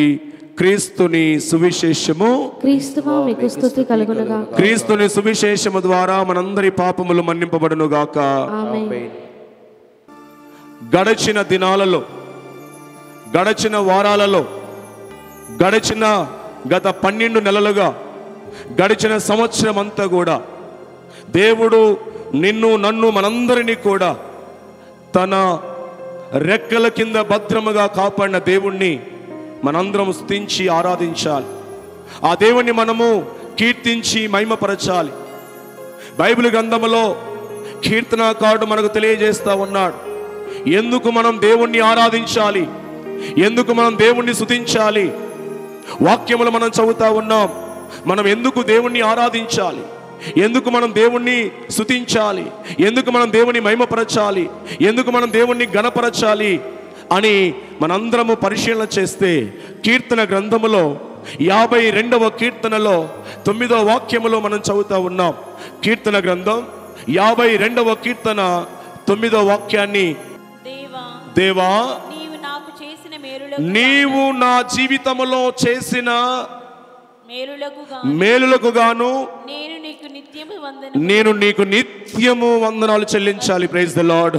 క్రీస్తుని సువిశేషము. క్రీస్తువా మీకు స్తుతి కలుగునుగా. క్రీస్తుని సువిశేషము ద్వారా మనందరి పాపములు మన్నింపబడును గాక. ఆమేన్. గడచిన దినాలలో, గడచిన వారాలలో, గడచిన గత 12 నెలలుగా, గడిచిన సంవత్సరం అంతా కూడా దేవుడు నిన్ను నన్ను మనందరినీ కూడా తన రెక్కల కింద భద్రముగా కాపాడిన దేవుణ్ణి మనందరం స్తుతించి ఆరాధించాలి. ఆ దేవుణ్ణి మనము కీర్తించి మహిమపరచాలి. బైబిల్ గ్రంథములో కీర్తనాకారుడు మనకు తెలియజేస్తా ఉన్నాడు ఎందుకు మనం దేవుణ్ణి ఆరాధించాలి, ఎందుకు మనం దేవుణ్ణి స్తుతించాలి. వాక్యములు మనం చదువుతా ఉన్నాం. మనం ఎందుకు దేవుణ్ణి ఆరాధించాలి, ఎందుకు మనం దేవుణ్ణి స్తుతించాలి, ఎందుకు మనం దేవుణ్ణి మహిమపరచాలి, ఎందుకు మనం దేవుణ్ణి ఘనపరచాలి అని మనందరము పరిశీలన చేస్తే కీర్తన గ్రంథములో 52వ కీర్తనలో 9వ వాక్యములో మనం చదువుతా ఉన్నాం. కీర్తన గ్రంథం 52వ కీర్తన 9వ వాక్యాన్ని, దేవా నీవు నా జీవితములో చేసిన మేలులకు గాను నేను నీకు నిత్యము వందనాలు చెల్లించాలి. Praise the Lord.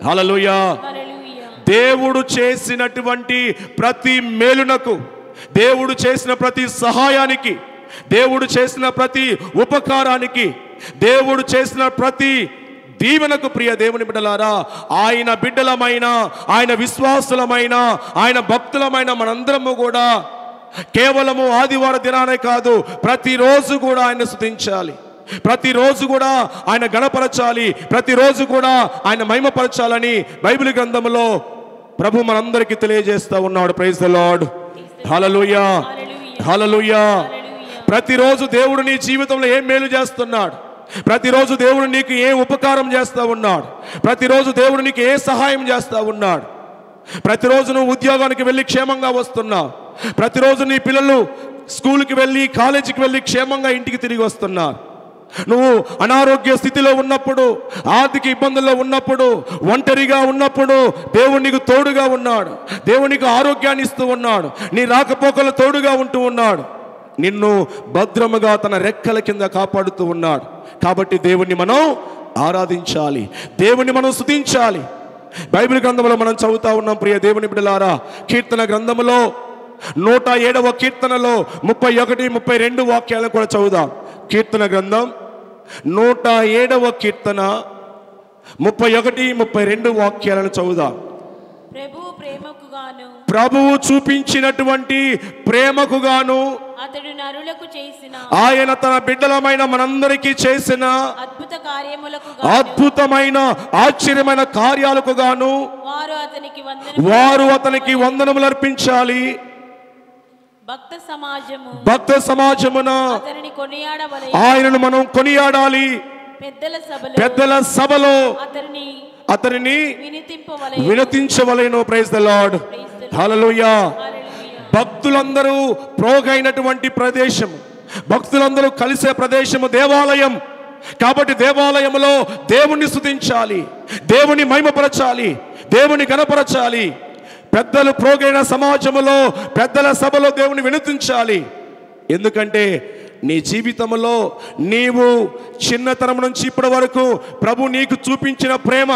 హల్లెలూయా. దేవుడు చేసినటువంటి ప్రతి మేలునకు, దేవుడు చేసిన ప్రతి సహాయానికి, దేవుడు చేసిన ప్రతి ఉపకారానికి, దేవుడు చేసిన ప్రతి దీవెనకు ప్రియ దేవుని బిడ్డలారా, ఆయన బిడ్డలమైన, ఆయన విశ్వాసులమైన, ఆయన భక్తులమైన మనందరము కూడా కేవలము ఆదివార దినానే కాదు, ప్రతిరోజు కూడా ఆయన స్తుతించాలి, ప్రతిరోజు కూడా ఆయన గణపరచాలి, ప్రతిరోజు కూడా ఆయన మహిమపరచాలని బైబిల్ గ్రంథంలో ప్రభు మనందరికీ తెలియజేస్తా ఉన్నాడు. Praise the Lord. Hallelujah, hallelujah. ప్రతిరోజు దేవుడు నీ జీవితంలో ఏం మేలు చేస్తున్నాడు, ప్రతిరోజు దేవుడు నీకు ఏ ఉపకారం చేస్తూ ఉన్నాడు, ప్రతిరోజు దేవుడు నీకు ఏ సహాయం చేస్తూ ఉన్నాడు. ప్రతిరోజు నువ్వు ఉద్యోగానికి వెళ్ళి క్షేమంగా వస్తున్నావు, ప్రతిరోజు నీ పిల్లలు స్కూల్కి వెళ్ళి కాలేజీకి వెళ్ళి క్షేమంగా ఇంటికి తిరిగి వస్తున్నారు. నువ్వు అనారోగ్య స్థితిలో ఉన్నప్పుడు, ఆర్థిక ఇబ్బందుల్లో ఉన్నప్పుడు, ఒంటరిగా ఉన్నప్పుడు దేవుడు నీకు తోడుగా ఉన్నాడు, దేవుడు నీకు ఆరోగ్యాన్ని ఇస్తూ ఉన్నాడు, నీ రాకపోకలు తోడుగా ఉంటూ ఉన్నాడు, నిన్ను భద్రముగా తన రెక్కల కింద కాపాడుతూ ఉన్నాడు. కాబట్టి దేవుణ్ణి మనం ఆరాధించాలి, దేవుణ్ణి మనం స్తుతించాలి. బైబిల్ గ్రంథంలో మనం చదువుతా ఉన్నాం ప్రియ దేవుని బిడ్డలారా. కీర్తన గ్రంథములో 107వ కీర్తనలో 31, 32 వాక్యాలను కూడా చదువుదాం. కీర్తన గ్రంథం 107వ కీర్తన 31, 32 వాక్యాలను చదువుదాం. ప్రభువు చూపించినటువంటి ప్రేమకు గాను, అతడు నరులకు చేసిన ఆయన తన బిడ్డలమైన మనందరికీ చేసిన అద్భుత కార్యములకు అద్భుతమైన ఆశ్చర్యమైన కార్యాలకు గాను వారు అతనికి వందనములు అర్పించాలి. భక్త సమాజమున ఆయనను మనం కొనియాడాలి. పెద్దల సభలో అతనిని వినతించవలెను. Praise the Lord. హల్లెలూయా. భక్తులందరూ ప్రోగైనటువంటి ప్రదేశం, భక్తులందరూ కలిసే ప్రదేశము దేవాలయం. కాబట్టి దేవాలయంలో దేవుణ్ణి స్తుతించాలి, దేవుని మహిమపరచాలి, దేవుని గణపరచాలి. పెద్దలు ప్రోగైన సమాజములో, పెద్దల సభలో దేవుని వినతించాలి. ఎందుకంటే నీ జీవితంలో నీవు చిన్నతనం నుంచి ఇప్పటి వరకు ప్రభు నీకు చూపించిన ప్రేమ,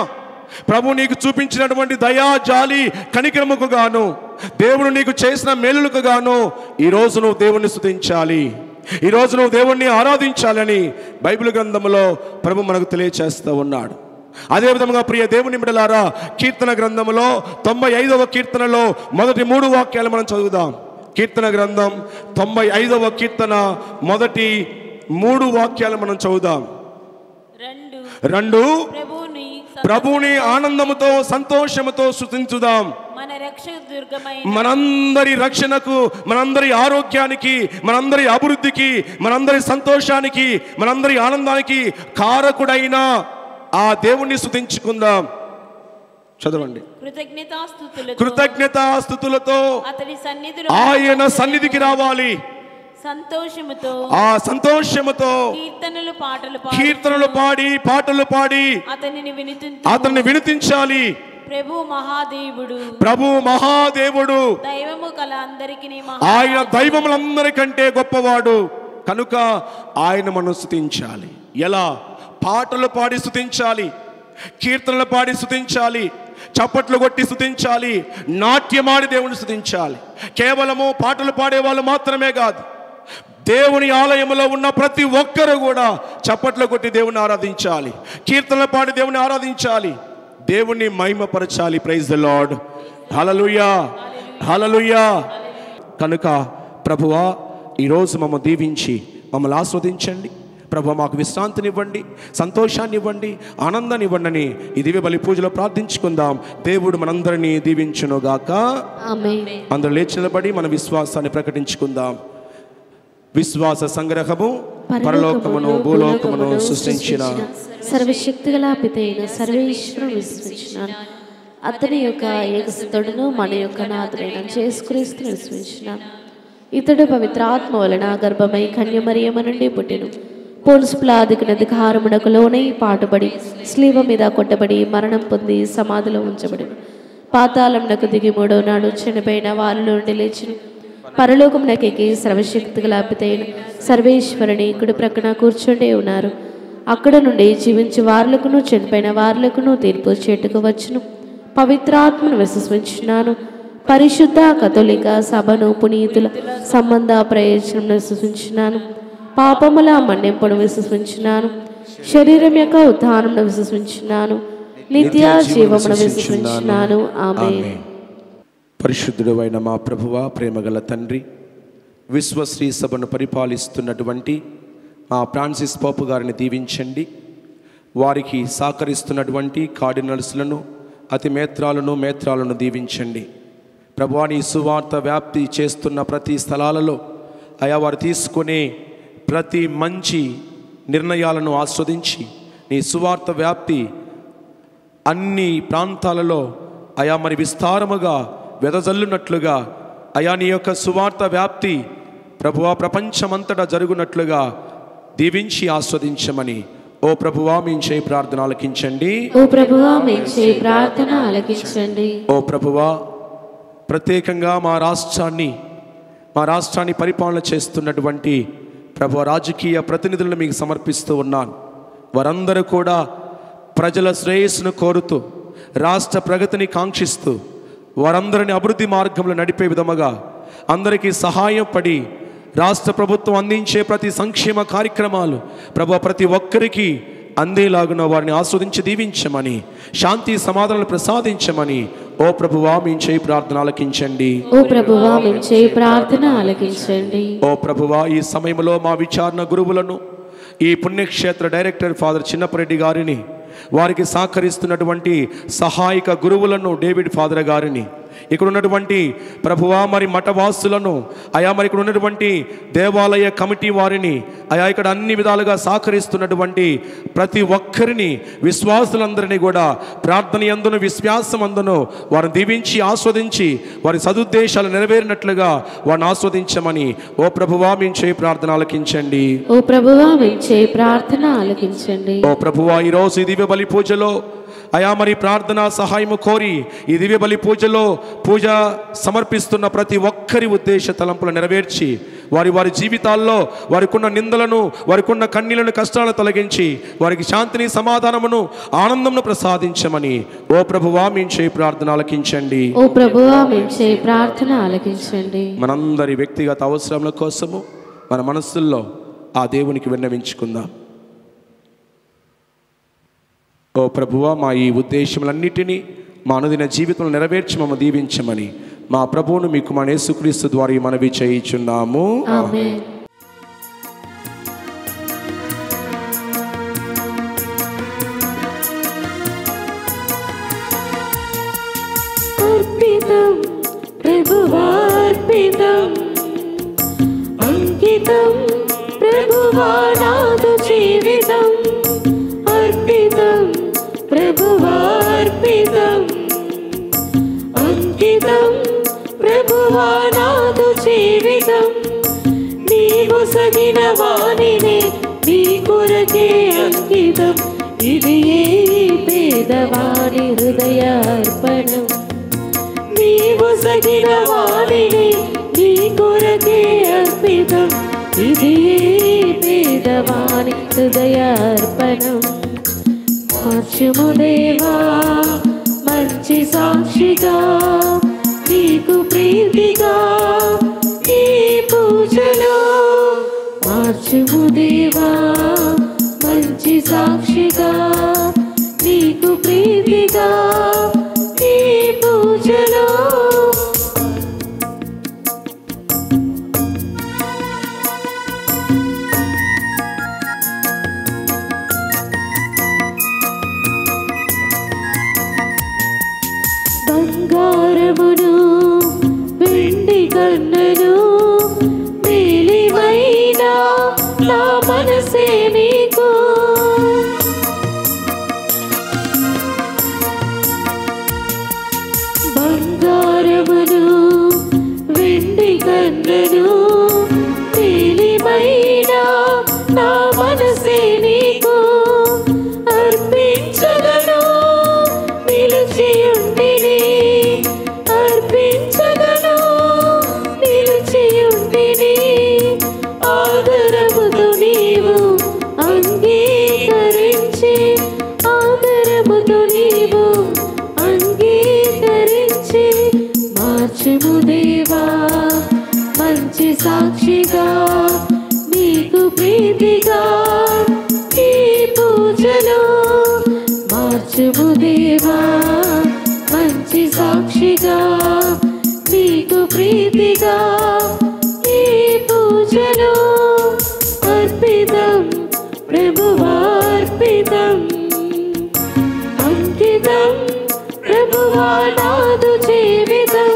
ప్రభు నీకు చూపించినటువంటి దయా, జాలి, కనికరముకు గాను, దేవుడు నీకు చేసిన మేలులకు గాను ఈరోజు నువ్వు దేవుణ్ణి స్తుతించాలి, ఈరోజు నువ్వు దేవుణ్ణి ఆరాధించాలని బైబిల్ గ్రంథంలో ప్రభు మనకు తెలియచేస్తూ ఉన్నాడు. అదేవిధంగా ప్రియ దేవుని బిడ్డలారా, కీర్తన గ్రంథంలో 95వ కీర్తనలో మొదటి 3 వాక్యాలు మనం చదువుదాం. కీర్తన గ్రంథం 95వ కీర్తన మొదటి 3 వాక్యాలు మనం చదువుదాం. 2 ప్రభువుని ఆనందముతో సంతోషముతో స్తుతించుదాం. మనందరి రక్షణకు, మనందరి ఆరోగ్యానికి, మనందరి అభివృద్ధికి, మనందరి సంతోషానికి, మనందరి ఆనందానికి కారకుడైన ఆ దేవుణ్ణి స్తుతించుకుందాం. చదవండి. కృతజ్ఞతాస్తుతులతో ఆయన సన్నిధికి రావాలి. ఆ సంతోషముతో కీర్తనలు పాడి, పాటలు పాడి అతన్ని వినితించాలి. ప్రభు మహాదేవుడు, ఆయన దైవములందరికంటే గొప్పవాడు కనుక ఆయన మనం స్తుతించాలి. ఎలా? పాటలు పాడి స్తుతించాలి, కీర్తనలు పాడి స్తుతించాలి, చప్పట్లు కొట్టి స్తుతించాలి, నాట్యమాడి దేవుని స్తుతించాలి. కేవలము పాటలు పాడే వాళ్ళు మాత్రమే కాదు, దేవుని ఆలయంలో ఉన్న ప్రతి ఒక్కరు కూడా చప్పట్లు కొట్టి దేవుని ఆరాధించాలి, కీర్తనలు పాడి దేవుని ఆరాధించాలి, దేవుని మహిమపరచాలి. Praise the Lord. Hallelujah, hallelujah. కనుక ప్రభువా, ఈరోజు మమ్మల్ని దీవించి మమ్మల్ని ఆస్వాదించండి. ప్రభు మాకు విశ్రాంతినివ్వండి, సంతోషాన్ని ఇవ్వండి, ఆనందాన్ని ఇవ్వండి. ఈ దివ్య బలి పూజలో ప్రార్థించుకుందాం. దేవుడు మనందరినీ దీవించునుగాక. అందరూ లేచి నిలబడి మన విశ్వాసాన్ని ప్రకటించుకుందాం. విశ్వాస సంగ్రహము పరలోకమును భూలోకమును సృష్టించిన సర్వశక్తిగల పితైన సర్వేశ్వరుని విశ్వసించున్నాను. అతని యొక్క ఏకసుతుడును మన యొక్క నాథుడైన యేసుక్రీస్తును విశ్వసించున్నాను. ఇతడు పవిత్రాత్మ వలన గర్భమై కన్యమరియమ నుండి పుట్టెను. పోన్సుపులాదికి అధికారమునకు లోనై పాటుబడి స్లీవ మీద కొట్టబడి మరణం పొంది సమాధిలో ఉంచబడెను. పాతాళమునకు దిగి 3వ నాడు చనిపోయిన వారిలో నుండి లేచెను. పరలోకమునకెక్కి సర్వశక్తి గల పితైన సర్వేశ్వరుని కుడి ప్రక్కన కూర్చుండి ఉన్నారు. అక్కడ నుండి జీవించి వారులకును చనిపోయిన వారులకును తీర్పు చేటుకు వచ్చును. పవిత్రాత్మను విశ్వసించున్నాను. పరిశుద్ధ కథోలిక సభను పునీతుల సంబంధ ప్రయోజనం విశ్వసించున్నాను. పాపముల మన్నింపును విశ్వసించున్నాను. శరీరం యొక్క ఉత్థానమును విశ్వసించున్నాను. నిత్య జీవమును విశ్వసించున్నాను. ఆమేన్. పరిశుద్ధుడు అయిన మా ప్రభువా, ప్రేమగల తండ్రి, విశ్వశ్రీ సభను పరిపాలిస్తున్నటువంటి మా ఫ్రాన్సిస్ పోపు గారిని దీవించండి. వారికి సహకరిస్తున్నటువంటి కార్డినల్స్లను, అతి మేత్రాలను దీవించండి. ప్రభువా, నీ సువార్త వ్యాప్తి చేస్తున్న ప్రతి స్థలాలలో అయా వారు తీసుకునే ప్రతి మంచి నిర్ణయాలను ఆస్వాదించి నీ సువార్త వ్యాప్తి అన్ని ప్రాంతాలలో అయా మరి విస్తారముగా వెదజల్లునట్లుగా అయా నీ యొక్క సువార్త వ్యాప్తి ప్రభువా ప్రపంచమంతటా జరుగునట్లుగా దీవించి ఆస్వాదించమని ఓ ప్రభువా మేము చేయి ప్రార్థన ఆలకించండి. ఓ ప్రభువా మేము చేయి ప్రార్థన ఆలకించండి. ఓ ప్రభువా, ప్రత్యేకంగా మా రాష్ట్రాన్ని పరిపాలన చేస్తున్నటువంటి ప్రభు రాజకీయ ప్రతినిధులను మీకు సమర్పిస్తూ ఉన్నాను. వారందరూ కూడా ప్రజల శ్రేయస్సును కోరుతూ, రాష్ట్ర ప్రగతిని కాంక్షిస్తూ, వారందరిని అభివృద్ధి మార్గంలో నడిపే విధముగా అందరికీ సహాయం పడి రాష్ట్ర ప్రభుత్వం అందించే ప్రతి సంక్షేమ కార్యక్రమాలు ప్రభు ప్రతి ఒక్కరికి అందేలాగున వారిని ఆస్వాదించి దీవించమని, శాంతి సమాధానాలు ప్రసాదించమని ఓ ప్రభువా మేము చేయి ప్రార్థన ఆలకించండి. ఓ ప్రభువా మేము చేయి ప్రార్థన ఆలకించండి. ఓ ప్రభువా ఈ సమయంలో మా విచారణ గురువులను, ఈ పుణ్యక్షేత్ర డైరెక్టర్ ఫాదర్ చిన్నపరెడ్డి గారిని, వారికి సహకరిస్తున్నటువంటి సహాయక గురువులను డేవిడ్ ఫాదర్ గారిని, ఇక్కడ ఉన్నటువంటి ప్రభువా మరి మఠవాసులను, అయా మరి ఇక్కడ ఉన్నటువంటి దేవాలయ కమిటీ వారిని, అయా ఇక్కడ అన్ని విధాలుగా సహకరిస్తున్నటువంటి ప్రతి ఒక్కరిని, విశ్వాసులందరినీ కూడా ప్రార్థన యందును విశ్వాసం అందును వారిని దీవించి ఆస్వాదించి వారి సదుద్దేశాలు నెరవేరినట్లుగా వారిని ఆస్వాదించమని ఓ ప్రభువా మేము చేయి ప్రార్థన ఆలకించండి. ఓ ప్రభువా మేము చేయి ప్రార్థన ఆలకించండి. ఓ ప్రభువా ఈరోజు ఈ దివ్య బలి పూజలో అయా మరి ప్రార్థన సహాయము కోరి ఈ దివ్య బలి పూజలో పూజ సమర్పిస్తున్న ప్రతి ఒక్కరి ఉద్దేశ తలంపులు నెరవేర్చి వారి వారి జీవితాల్లో వారికున్న నిందలను, వారికున్న కన్నీలను, కష్టాలను తొలగించి వారికి శాంతిని, సమాధానమును, ఆనందమును ప్రసాదించమని ఓ ప్రభువా మేము చేయి ప్రార్థన ఆలకించండి. ఓ ప్రభువా మేము చేయి ప్రార్థన ఆలకించండి. మనందరి వ్యక్తిగత అవసరముల కోసము మన మనస్సుల్లో ఆ దేవునికి విన్నవించుకుందాం. ఓ ప్రభువా మా ఈ ఉద్దేశములన్నిటినీ మా అనుదిన జీవితంలో నెరవేర్చి మమ్మల్ని దీవించమని మా ప్రభువును మీ కుమారుడు యేసుక్రీస్తు ద్వారా మనవి చేయుచున్నాము. ఆమేన్. అర్పితం ప్రభువా అర్పితం, అంకితం ప్రభువా నాదు జీవితం. అర్పితం ప్రభువా అర్పితం, అంకితం ప్రభువా నాదు జీవితం. నీవు సగిన వాణినే నీ కొరకే అంకితం. ఇది ఏ పేదవాణి హృదయార్పణం. నీవు సగిన వాణినే నీ కొరకే అర్పితం. ఇది ఏ పేదవాణి హృదయార్పణం. మార్చుము దేవా మంచి సాక్షిగా, నీకు ప్రీతిగా ఈ పూజలో. మార్చుము దేవా మంచి సాక్షిగా, నీకు ప్రీతిగా ఈ పూజలో. బంగారమును వెండి కన్నను మేలిమైన నా మనసే నీకు. బంగారమును వెండి కన్నను మేలిమైన నా మనసే నీకు. అర్పించగను నిలిచియుండిని, అర్పించగను నిలిచియుండిని. ఆదరముతో నీవు అంగీకరించి, ఆదరముతో నీవు అంగీకరించి. మార్చుము దేవా మంచి సాక్షిగా, నీకు ప్రీతిగా ఈ పూజలో. మార్చుము దేవా మంచి సాక్షిగా, నీకు ప్రీతిగా ఈ పూజలో. అర్పితం ప్రభువా అర్పితం, అంకితం ప్రభువా నాదు జీవితం.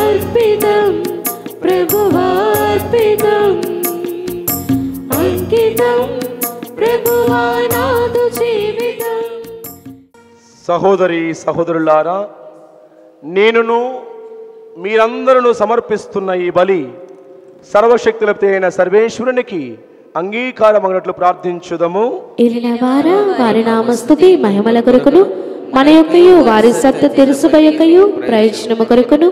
అర్పితం ప్రభువా అర్పితం, అంకితం ప్రభువా నాదు జీవితం. సహోదరి సహోదరులారా, నేనును మీరందరూ సమర్పిస్తున్న ఈ బలి సర్వశక్తులపై అయిన సర్వేశ్వరునికి అంగీకారమగినట్లు ప్రార్థించుదము. ఏలిన వారా వారి నామస్తుతి మహిమల కొరకును మన యొక్కయు వారి సత్య తెరుసుబ యొక్కయు ప్రయోజనము కొరకును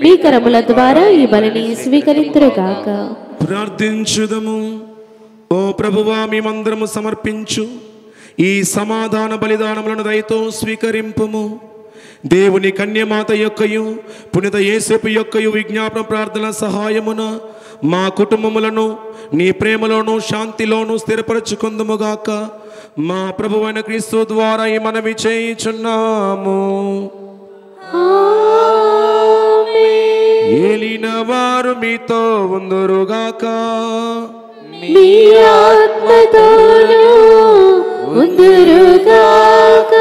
మీ కరముల ద్వారా ఈ బలిని స్వీకరింతురుగాక. ప్రార్థించుదము. ఓ ప్రభువా మేమందరము సమర్పించు ఈ సమాధాన బలిదానములను దయతో స్వీకరింపుము. దేవుని కన్యమాత యొక్కయు పునీత యేసేపు యొక్కయు విజ్ఞాపన ప్రార్థన సహాయమున మా కుటుంబములను నీ ప్రేమలోను శాంతిలోను స్థిరపరచుకుందుముగాక. మా ప్రభువైన క్రీస్తు ద్వారా ఈ మనవి చేయుచున్నాము. ఏలిన వారు మీతో ఉందురుగాక. మీ ఆత్మతోనూ ఉందురుగాక.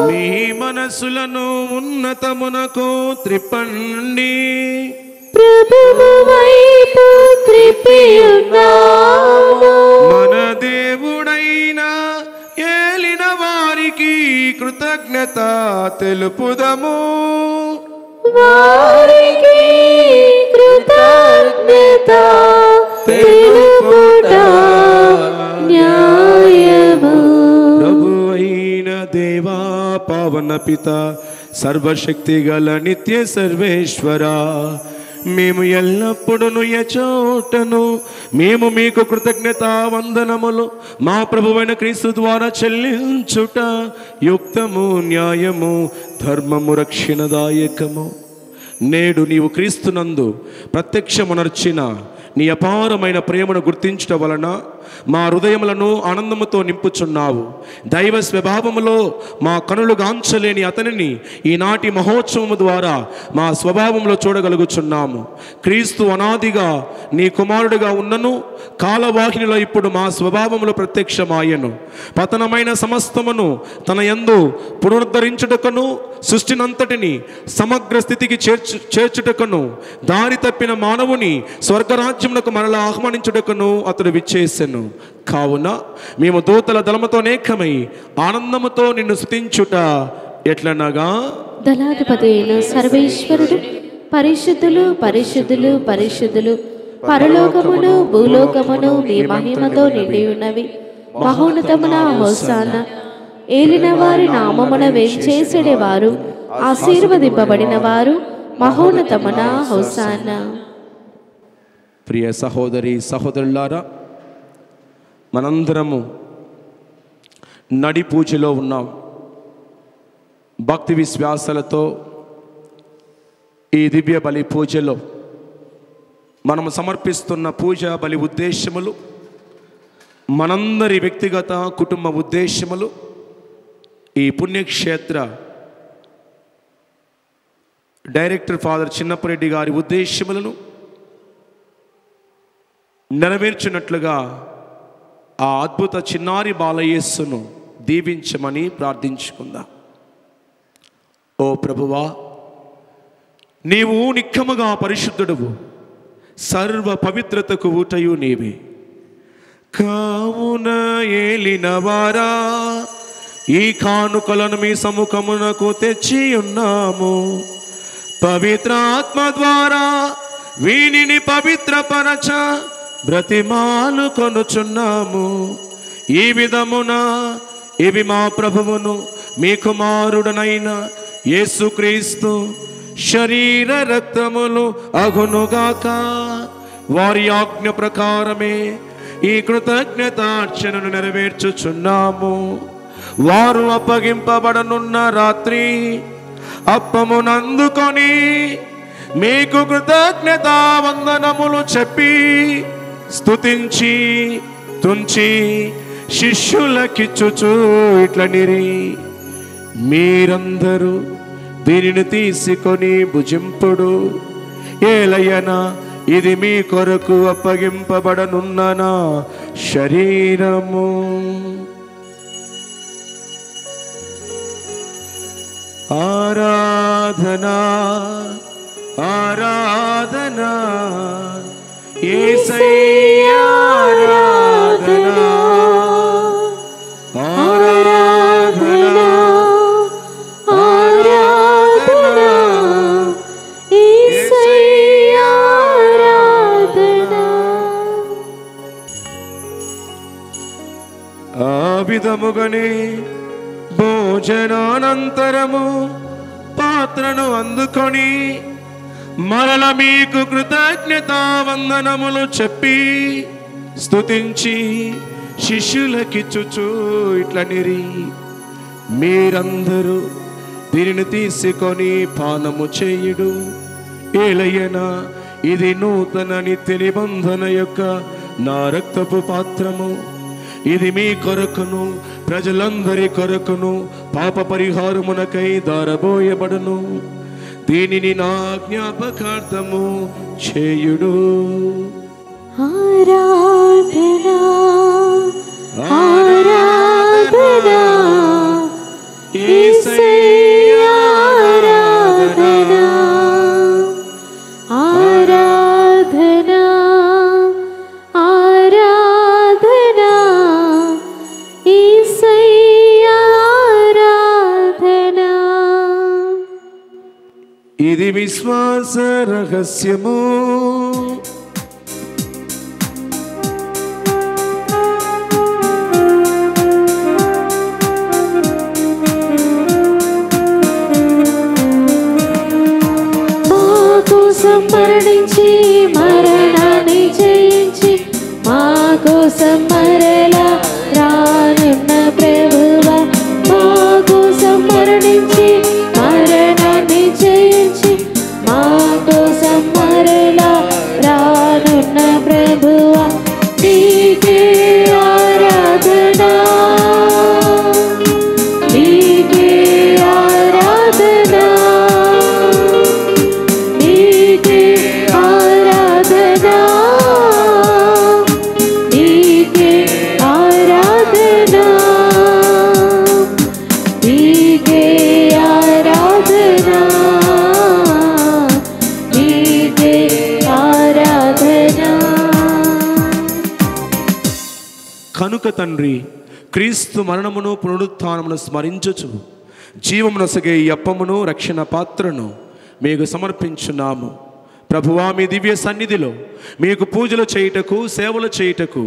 మీ మనసులను ఉన్నతమునకు త్రిప్పండి. ప్రభువు వైపు త్రిప్పియున్నాము. మన దేవుడైన ఏలిన వారికి కృతజ్ఞత తెలుపుదము. వారికి కృతజ్ఞత తెలుపుట న్యాయము. ప్రభు అయిన దేవా పవన పిత సర్వశక్తి గల నిత్య సర్వేశ్వర, మేము ఎల్లప్పుడూ ఎచోటను మేము మీకు కృతజ్ఞత వందనములు మా ప్రభువైన క్రీస్తు ద్వారా చెల్లించుట యుక్తము, న్యాయము, ధర్మము, రక్షణదాయకము. నేడు నీవు క్రీస్తునందు ప్రత్యక్షమునర్చిన నీ అపారమైన ప్రేమను గుర్తించడం వలన మా హృదయములను ఆనందముతో నింపుచున్నావు. దైవ స్వభావములో మా కనులు గాంచలేని అతనిని ఈనాటి మహోత్సవము ద్వారా మా స్వభావంలో చూడగలుగుచున్నాము. క్రీస్తు అనాదిగా నీ కుమారుడిగా ఉన్నను కాలవాహినిలో ఇప్పుడు మా స్వభావములో ప్రత్యక్షమాయను. పతనమైన సమస్తమును తన యందు పునరుద్ధరించుటకును సృష్టినంతటిని సమగ్ర స్థితికి చేర్చుటకును దారి తప్పిన మానవుని స్వర్గరాజ్యమునకు మరలా ఆహ్వానించుటకును అతడు విచ్చేసెను. కావున మేము దూతల దళముతో నేకమై ఆనందముతో నిన్ను స్తుతించుట ఎట్లనగా, దళాధిపతి అయిన సర్వేశ్వరుడు పరిశుద్ధులు పరిశుద్ధులు పరిశుద్ధులు, పరలోకమును భూలోకమును మీ మహిమతో నిండి ఉన్నవి. మహోన్నతమున హోసానా. ఏలిన వారి నామమున వేంచేసెడి వారు ఆశీర్వదింపబడిన వారు మహోన్నతమున హోసానా. ప్రియ సహోదరి సహోదరులారా, మనందరము నడి పూజలో ఉన్నాం. భక్తి విశ్వాసాలతో ఈ దివ్య బలి పూజలో మనము సమర్పిస్తున్న పూజ బలి ఉద్దేశములు, మనందరి వ్యక్తిగత కుటుంబ ఉద్దేశములు, ఈ పుణ్యక్షేత్ర డైరెక్టర్ ఫాదర్ చిన్నప్పరెడ్డి గారి ఉద్దేశములను నెరవేర్చినట్లుగా ఆ అద్భుత చిన్నారి బాలయేసును దీవించమని ప్రార్థించుకుందాం. ఓ ప్రభువా, నీవు నిక్కముగా పరిశుద్ధుడువు, సర్వ పవిత్రతకు ఊటయు నీవే. కావున ఏలిన వారా, ఈ కానుకలను మీ సముఖమునకు తెచ్చి ఉన్నాము. పవిత్రాత్మ ద్వారా వీనిని పవిత్రపరచ బ్రతిమాలు కొనుచున్నాము. ఈ విధమున ఇవి మా ప్రభువును మీ కుమారుడనైన యేసుక్రీస్తు శరీర రక్తములు అగునుగాక. వారి ఆజ్ఞ ప్రకారమే ఈ కృతజ్ఞతార్చనను నెరవేర్చుచున్నాము. వారు అప్పగింపబడనున్న రాత్రి అప్పమునందుకొని మీకు కృతజ్ఞతా వందనములు చెప్పి స్తుతించి తుంచి శిష్యులకిచ్చుచు ఇట్లనిరి, మీరందరూ దీనిని తీసుకొని భుజింపుడు. ఏలయనా ఇది మీ కొరకు అప్పగింపబడనున్న నా శరీరము. ఆరాధనా ఆరాధనా యేసయ్యా, ఆరాధనా ఆరాధనా ఆరాధనా యేసయ్యా, ఆరాధనా. ఆ విధముగానే భోజనానంతరము పాత్రను అందుకొని మరల మీకు కృతజ్ఞతా వందనములు చెప్పి స్తుతించి శిష్యులకిచ్చుచు ఇట్లనిరి, మీరందరూ దీనిని తీసుకొని పానము చేయుడు. ఏలయనా ఇది నూతన నిత్య నిబంధన యొక్క నా రక్తపు పాత్రము. ఇది మీ కొరకును ప్రజలందరి కొరకును పాప పరిహారమునకై దారబోయబడును. దీనిని నా జ్ఞాపకార్థము చేయుడు. ఆరాధనా ఆరాధనా యేసయ్యా ఆరాధనా ఆరాధనా ఆరాధనా యేసయ్యా ఆరాధనా. ఇది విశ్వాస రహస్యము. మరణించి మరణాన్ని జయించి మా కోసం మరలా రానున్న ప్రభువా, మా కోసం మరణించి మరణాన్ని జయించి మా కోసం మరలా రానున్న ప్రభువా, నీకే ఆరాధనా నీకే ఆరాధనా కనుక తండ్రి, క్రీస్తు మరణమును పునరుత్థానమును స్మరించుచు జీవమునొసగే ఈ అప్పమును రక్షణ పాత్రను మీకు సమర్పించున్నాము. ప్రభువా, మీ దివ్య సన్నిధిలో మీకు పూజలు చేయుటకు, సేవలు చేయుటకు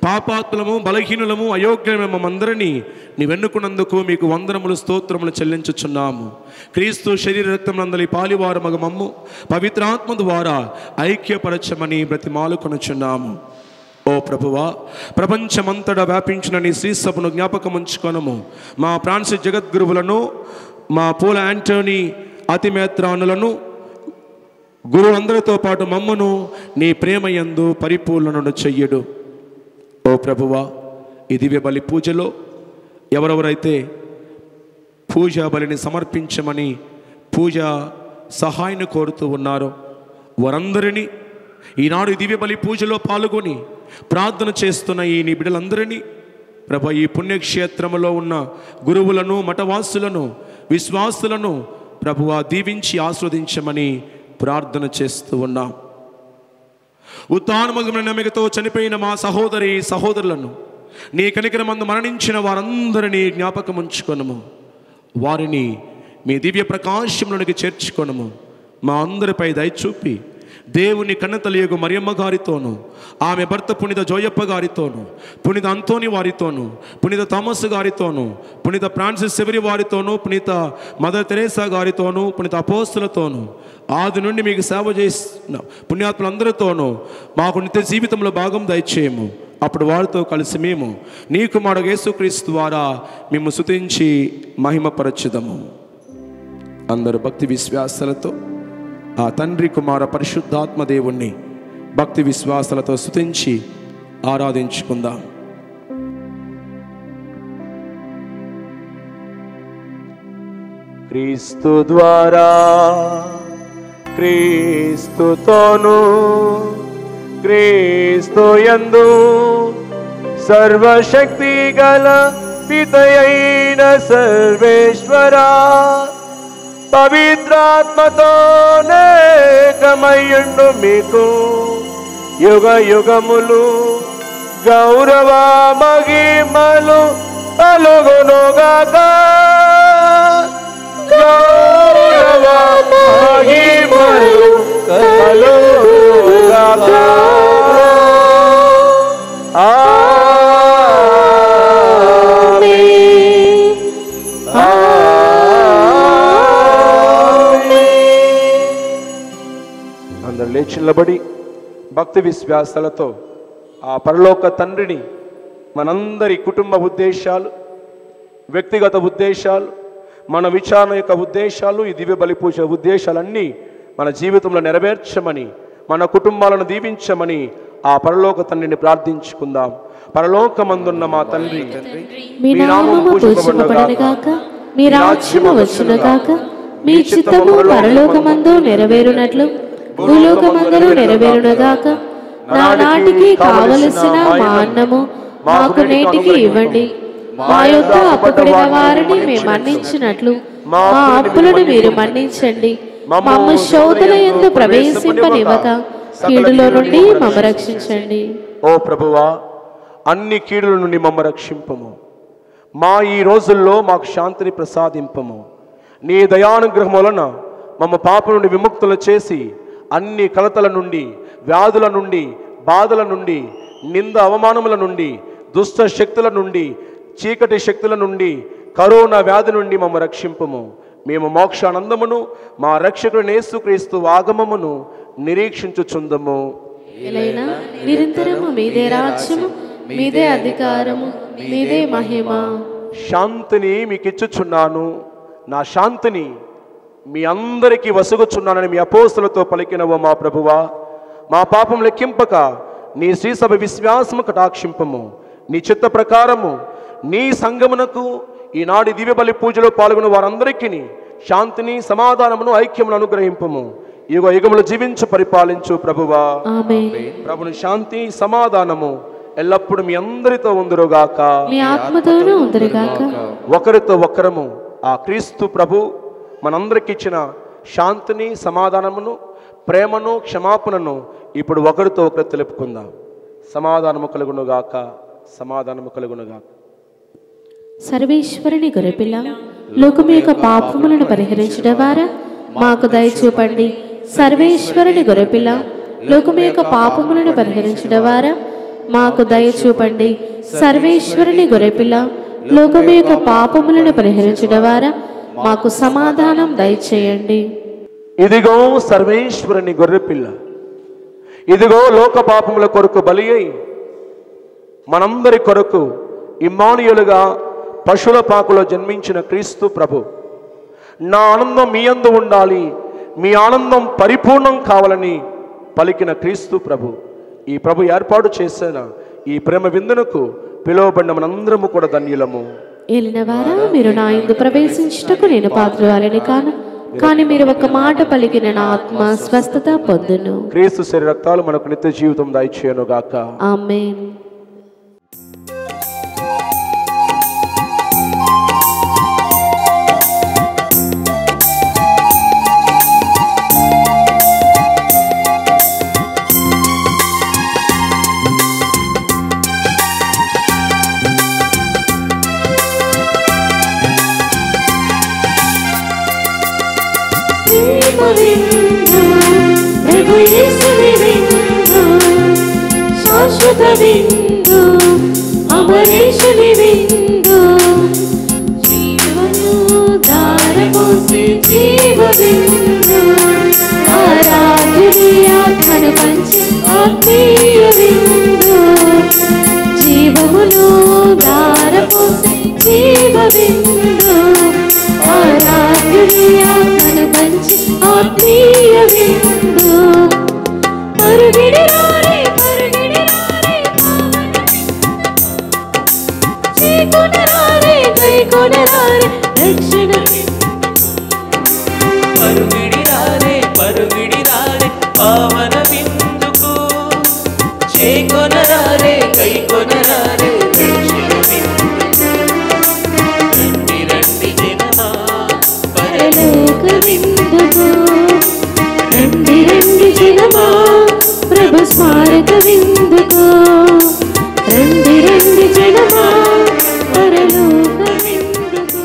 పాపాత్ములము, బలహీనులము, అయోగ్యమైన మమ్మందరినీ నీవెన్నుకున్నందుకు మీకు వందనములు, స్తోత్రములు చెల్లించుచున్నాము. క్రీస్తు శరీర రక్తములందలి పాలివారు మగ మమ్ము పవిత్రాత్మ ద్వారా ఐక్యపరచమని బ్రతిమాలుకొనుచున్నాము. ఓ ప్రభువా, ప్రపంచమంతటా వ్యాపించిన నీ శ్రీ సభను జ్ఞాపకం ఉంచుకొనము. మా ఫ్రాన్సిస్ జగద్గురువులను, మా పూల యాంటోనీ అతిమేత్రానులను, గురువులందరితో పాటు మమ్మను నీ ప్రేమయందు పరిపూర్ణను చెయ్యడు. ఓ ప్రభువా, ఈ దివ్య బలి పూజలో ఎవరెవరైతే పూజా బలిని సమర్పించమని పూజా సహాయాన్ని కోరుతూ ఉన్నారో వారందరినీ, ఈనాడు ఈ దివ్య బలి పూజలో పాల్గొని ప్రార్థన చేస్తున్న ఈ నీ బిడ్డలందరినీ ప్రభు, ఈ పుణ్యక్షేత్రములో ఉన్న గురువులను, మఠవాసులను, విశ్వాసులను ప్రభువా దీవించి ఆస్వాదించమని ప్రార్థన చేస్తూ ఉన్నాం. ఉత్థానమగున నమ్మికతో చనిపోయిన మా సహోదరి సహోదరులను, నీ కనికరమందు మరణించిన వారందరినీ జ్ఞాపకం ఉంచుకొనము. వారిని మీ దివ్య ప్రకాశంలోనికి చేర్చుకొనము. మా అందరిపై దయచూపి దేవుని కన్నతలియగు మరియమ్మ గారితోనూ, ఆమె భర్త పునిత జోయప్ప గారితోనూ, పునిత Anthony వారితోనూ, పునిత Thomas గారితోనూ, పునిత Francis సెవెరి వారితోనూ, పునిత mother Teresa గారితోనూ, పునిత అపోస్తులతోనూ, ఆది నుండి మీకు సేవ చేసిన పుణ్యాత్ములందరితోనూ మాకు నిత్య జీవితంలో భాగం దయచేయము. అప్పుడు వారితో కలిసి మేము నీ కుమారుడు యేసుక్రీస్తు ద్వారా మేము స్తుతించి మహిమపరచుదము. అందరూ భక్తి విశ్వాసాలతో ఆ తండ్రి, కుమార, పరిశుద్ధాత్మ దేవుణ్ణి భక్తి విశ్వాసాలతో స్తుతించి ఆరాధించుకుందాం. క్రీస్తు ద్వారా, క్రీస్తుతోను, క్రీస్తు యందు సర్వశక్తి గల పితయైన సర్వేశ్వరా, పవిత్రాత్మతో నేకమయ్యుండు మీకు యుగ యుగములు గౌరవ మహిమలు కలుగునుగాక. గౌరవ మహిమలు కలుగునుగాక. అందరు లేచి నిలబడి భక్తి విశ్వాసాలతో ఆ పరలోక తండ్రిని మనందరి కుటుంబ ఉద్దేశాలు, వ్యక్తిగత ఉద్దేశాలు, మన విచారణ యొక్క ఉద్దేశాలు, ఈ దివ్య బలి పూజ ఉద్దేశాలన్నీ మన జీవితంలో నెరవేర్చమని, మన కుటుంబాలను దీవించమని ఆ పరలోక తండ్రిని ప్రార్థించుకుందాం. పరలోకమందున్న మా తండ్రి, మీ నామము పూజింపబడునుగాక, మీ రాజ్యము వచ్చునుగాక, మీ చిత్తము పరలోకమందు నెరవేరునట్లు భూలోకమందు నెరవేరునుగాక. నానాటికి కావలసిన మా అన్నము మాకు నేటికి ఇవ్వండి. మా యొక్క అప్పుపడిన వారిని మేము మన్నించినట్లు మా అప్పులను మీరు మన్నించండి. మమ్మ శోధన యందు ప్రవేశింపనివ్వక కీడులో నుండి మమ్మ రక్షించండి. ఓ ప్రభువా, అన్ని కీడుల నుండి మమ్మ రక్షింపము. మా ఈ రోజుల్లో మాకు శాంతిని ప్రసాదింపము. నీ దయానుగ్రహం వలన మమ్మ పాప నుండి విముక్తులు చేసి అన్ని కలతల నుండి, వ్యాధుల నుండి, బాధల నుండి, నింద అవమానముల నుండి, దుష్ట శక్తుల నుండి, చీకటి శక్తుల నుండి, కరోనా వ్యాధి నుండి మమ్మ రక్షింపము. మేము మోక్షానందమును మా రక్షకుడు యేసుక్రీస్తు ఆగమమును నిరీక్షించుచుందము. నిరంతరము మీదే రాజ్యము, మీదే అధికారము, మీదే మహిమ. శాంతిని మీకు ఇచ్చుచున్నాను, నా శాంతిని మీ అందరికీ వసుగుచున్నానని మీ అపోస్తులతో పలికినవో మా ప్రభువా, మా పాపం లెక్కింపక నీ శ్రీసభ విశ్వాసము కటాక్షింపము. నీ చిత్త ప్రకారము నీ సంగమునకు ఈనాటి దివ్య బలి పూజలో పాల్గొన్న వారందరికీ శాంతిని, సమాధానమును, ఐక్యమును అనుగ్రహింపము. యుగ యుగములు జీవించు పరిపాలించు ప్రభువా. ప్రభుని శాంతి, సమాధానము ఎల్లప్పుడు మీ అందరితో ఉందురుగాక. ఒకరితో ఒకరము ఆ క్రీస్తు ప్రభు మనందరికి ఇచ్చిన శాంతిని, సమాధానమును, ప్రేమను, క్షమాపణను ఇప్పుడు ఒకరితో ఒకరు తెలుపుకుందాం. సమాధానము కలుగునుగాక, సమాధానము కలుగునుగాక. సర్వేశ్వరుని గొర్రెపిల్ల, లోకము యొక్క పాపములను పరిహరించడం ద్వారా మాకు దయ చూపండి. సర్వేశ్వరుని గొర్రెపిల్ల, లోకము యొక్క పాపములను పరిహరించడం ద్వారా మాకు దయ చూపండి. సర్వేశ్వరుని గొర్రెపిల్ల, లోకము యొక్క పాపములను పరిహరించడం ద్వారా మాకు సమాధానం దయచేయండి. ఇదిగో సర్వేశ్వరుని గొర్రెపిల్ల, ఇదిగో లోక పాపముల కొరకు బలి అయి మనందరి కొరకు ఇమ్మానుయేలుగా పశువుల పాకలో జన్మించిన క్రీస్తు ప్రభు. నా ఆనందం మీ యందు ఉండాలి, మీ ఆనందం పరిపూర్ణం కావాలని పలికిన క్రీస్తు ప్రభు. ఈ ప్రభు ఏర్పాటు చేసిన ఈ ప్రేమ విందునకు పిలువబడిన మనందరము కూడా ధన్యులము. ఏలినవారా, మీరు నా యందు ప్రవేశించుటకు నేను పాత్రురాలిని కాను, కానీ మీరు ఒక మాట పలికిన నా ఆత్మ స్వస్థత పొందును. క్రీస్తు శరీర రక్తాలు మనకు నిత్య జీవితం దయచేయును గాక. ఆమేన్. ప్రభు యేసుని విందు, శాశ్వత విందు, అమరేశుని విందు, జీవము ధారపోసి జీవ విందు, ఆరాధుని ఆత్మను పంచి ఆత్మీయ విందు, జీవమును ధారపోసి జీవ విందు, ఆరాధుని ఆత్మను పంచి ఆత్మీయ విందు. పరుగిడి రారే, పరుగిడి రారే, చేకొనరారే, గైకొనరారే, రక్షణ. పరుగిడి రారే, పరుగిడి రారే, పావన విందుకు, చేకొనరారే, గైకొనరారే, రక్షణ విందుకు. రండి రండి జనమా, పరలోక విందుకు, రండి రండి జనమా, ప్రభు స్మారక విందుకు, రండి రండి జనమా, పరలోక విందుకు.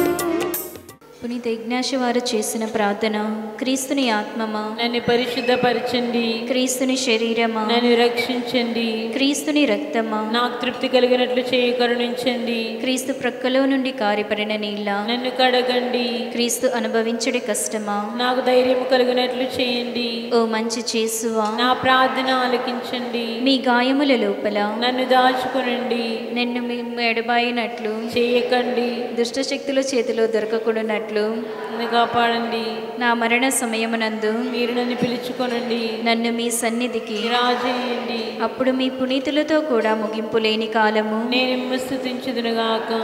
పునీత ఇగ్నాషి వారు చేసిన ప్రార్థన. క్రీస్తుని ఆత్మమా, నన్ను పరిశుద్ధపరచండి. క్రీస్తుని శరీరమా, నన్ను రక్షించండి. క్రీస్తుని రక్తమా, నాకు తృప్తి కలిగినట్లు చేయి కరుణించండి. క్రీస్తు ప్రక్కలో నుండి కారిపడిన నీళ్ళ, నన్ను కడగండి. క్రీస్తు అనుభవించడి కష్టమా, నాకు ధైర్యం కలిగినట్లు చేయండి. ఓ మంచి చేసువా, నా ప్రార్థన ఆలకించండి. మీ గాయముల లోపల నన్ను దాచుకునండి. నిన్ను మేము ఎడబాయినట్లు చేయకండి. దుష్టశక్తుల చేతిలో దొరకకూడనట్లు ఉండనట్లు నన్ను కాపాడండి. నా మరణ సమయమునందు మీరు నన్ను పిలుచుకొనండి. నన్ను మీ సన్నిధికి రాజేయండి. అప్పుడు మీ పునీతులతో కూడా ముగింపు లేని కాలము నేను స్తుతించుదునుగాక.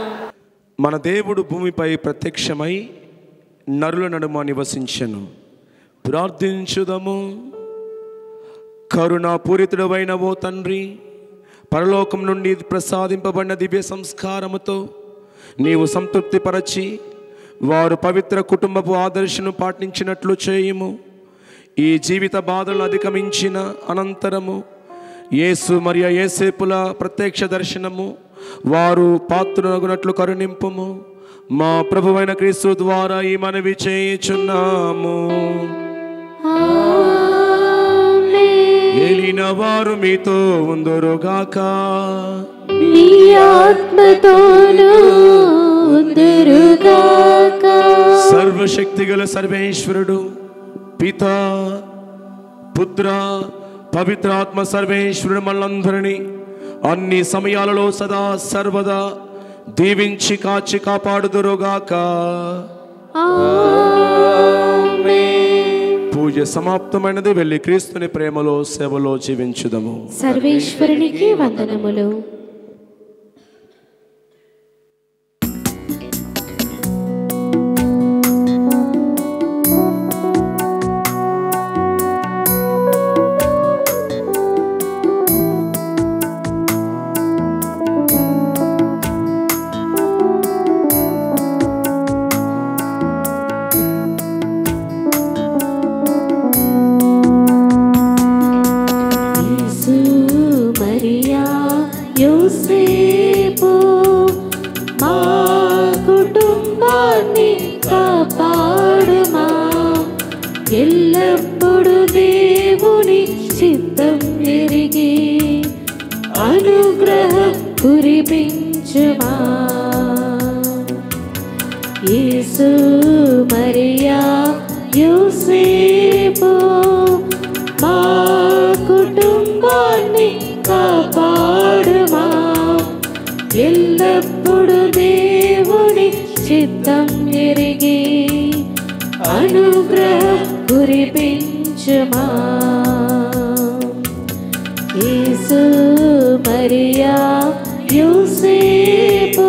మన దేవుడు భూమిపై ప్రత్యక్షమై నరుల నడుమ నివసించెను. ప్రార్థించుదము. కరుణాపూరితుడవైన ఓ తండ్రి, పరలోకం నుండి ప్రసాదింపబడిన దివ్య సంస్కారముతో నీవు సంతృప్తిపరచి వారు పవిత్ర కుటుంబపు ఆదర్శను పాటించినట్లు చేయుము. ఈ జీవిత బాధలను అధిగమించిన అనంతరము యేసు మరియు యేసేపుల ప్రత్యక్ష దర్శనము వారు పాత్రులగునట్లు కరుణింపుము. మా ప్రభువైన క్రీస్తు ద్వారా ఈ మనవి చేయుచున్నాము. ఏలిన వారు మీతో ఉందురుగాక. మీ ఆత్మతోనూ ఉందురుగాక. సర్వశక్తిగల సర్వేశ్వరుడు పితా పుత్ర పవిత్రాత్మ సర్వేశ్వరుడు మనందరినీ అన్ని సమయాలలో సదా సర్వదా దీవించి కాచి కాపాడుదురుగాక. పూజ సమాప్తమైనది. వెళ్ళి క్రీస్తుని ప్రేమలో సేవలో జీవించుదము. సర్వేశ్వరునికి వందనములు. యోసేపు మా కుటుంబాన్ని కాపాడుమా. ఎల్లప్పుడు దేవుని చిత్తం ఎరిగి అనుగ్రహం కురిపించుమా. యేసు మరియా యోసేపు మా కుటుంబాన్ని కాపాడుమా. ఎల్లప్పుడు దేవుని చిత్తం ఎరిగి అనుగ్రహం కురిపించుమా. యేసు మరియా యోసేపు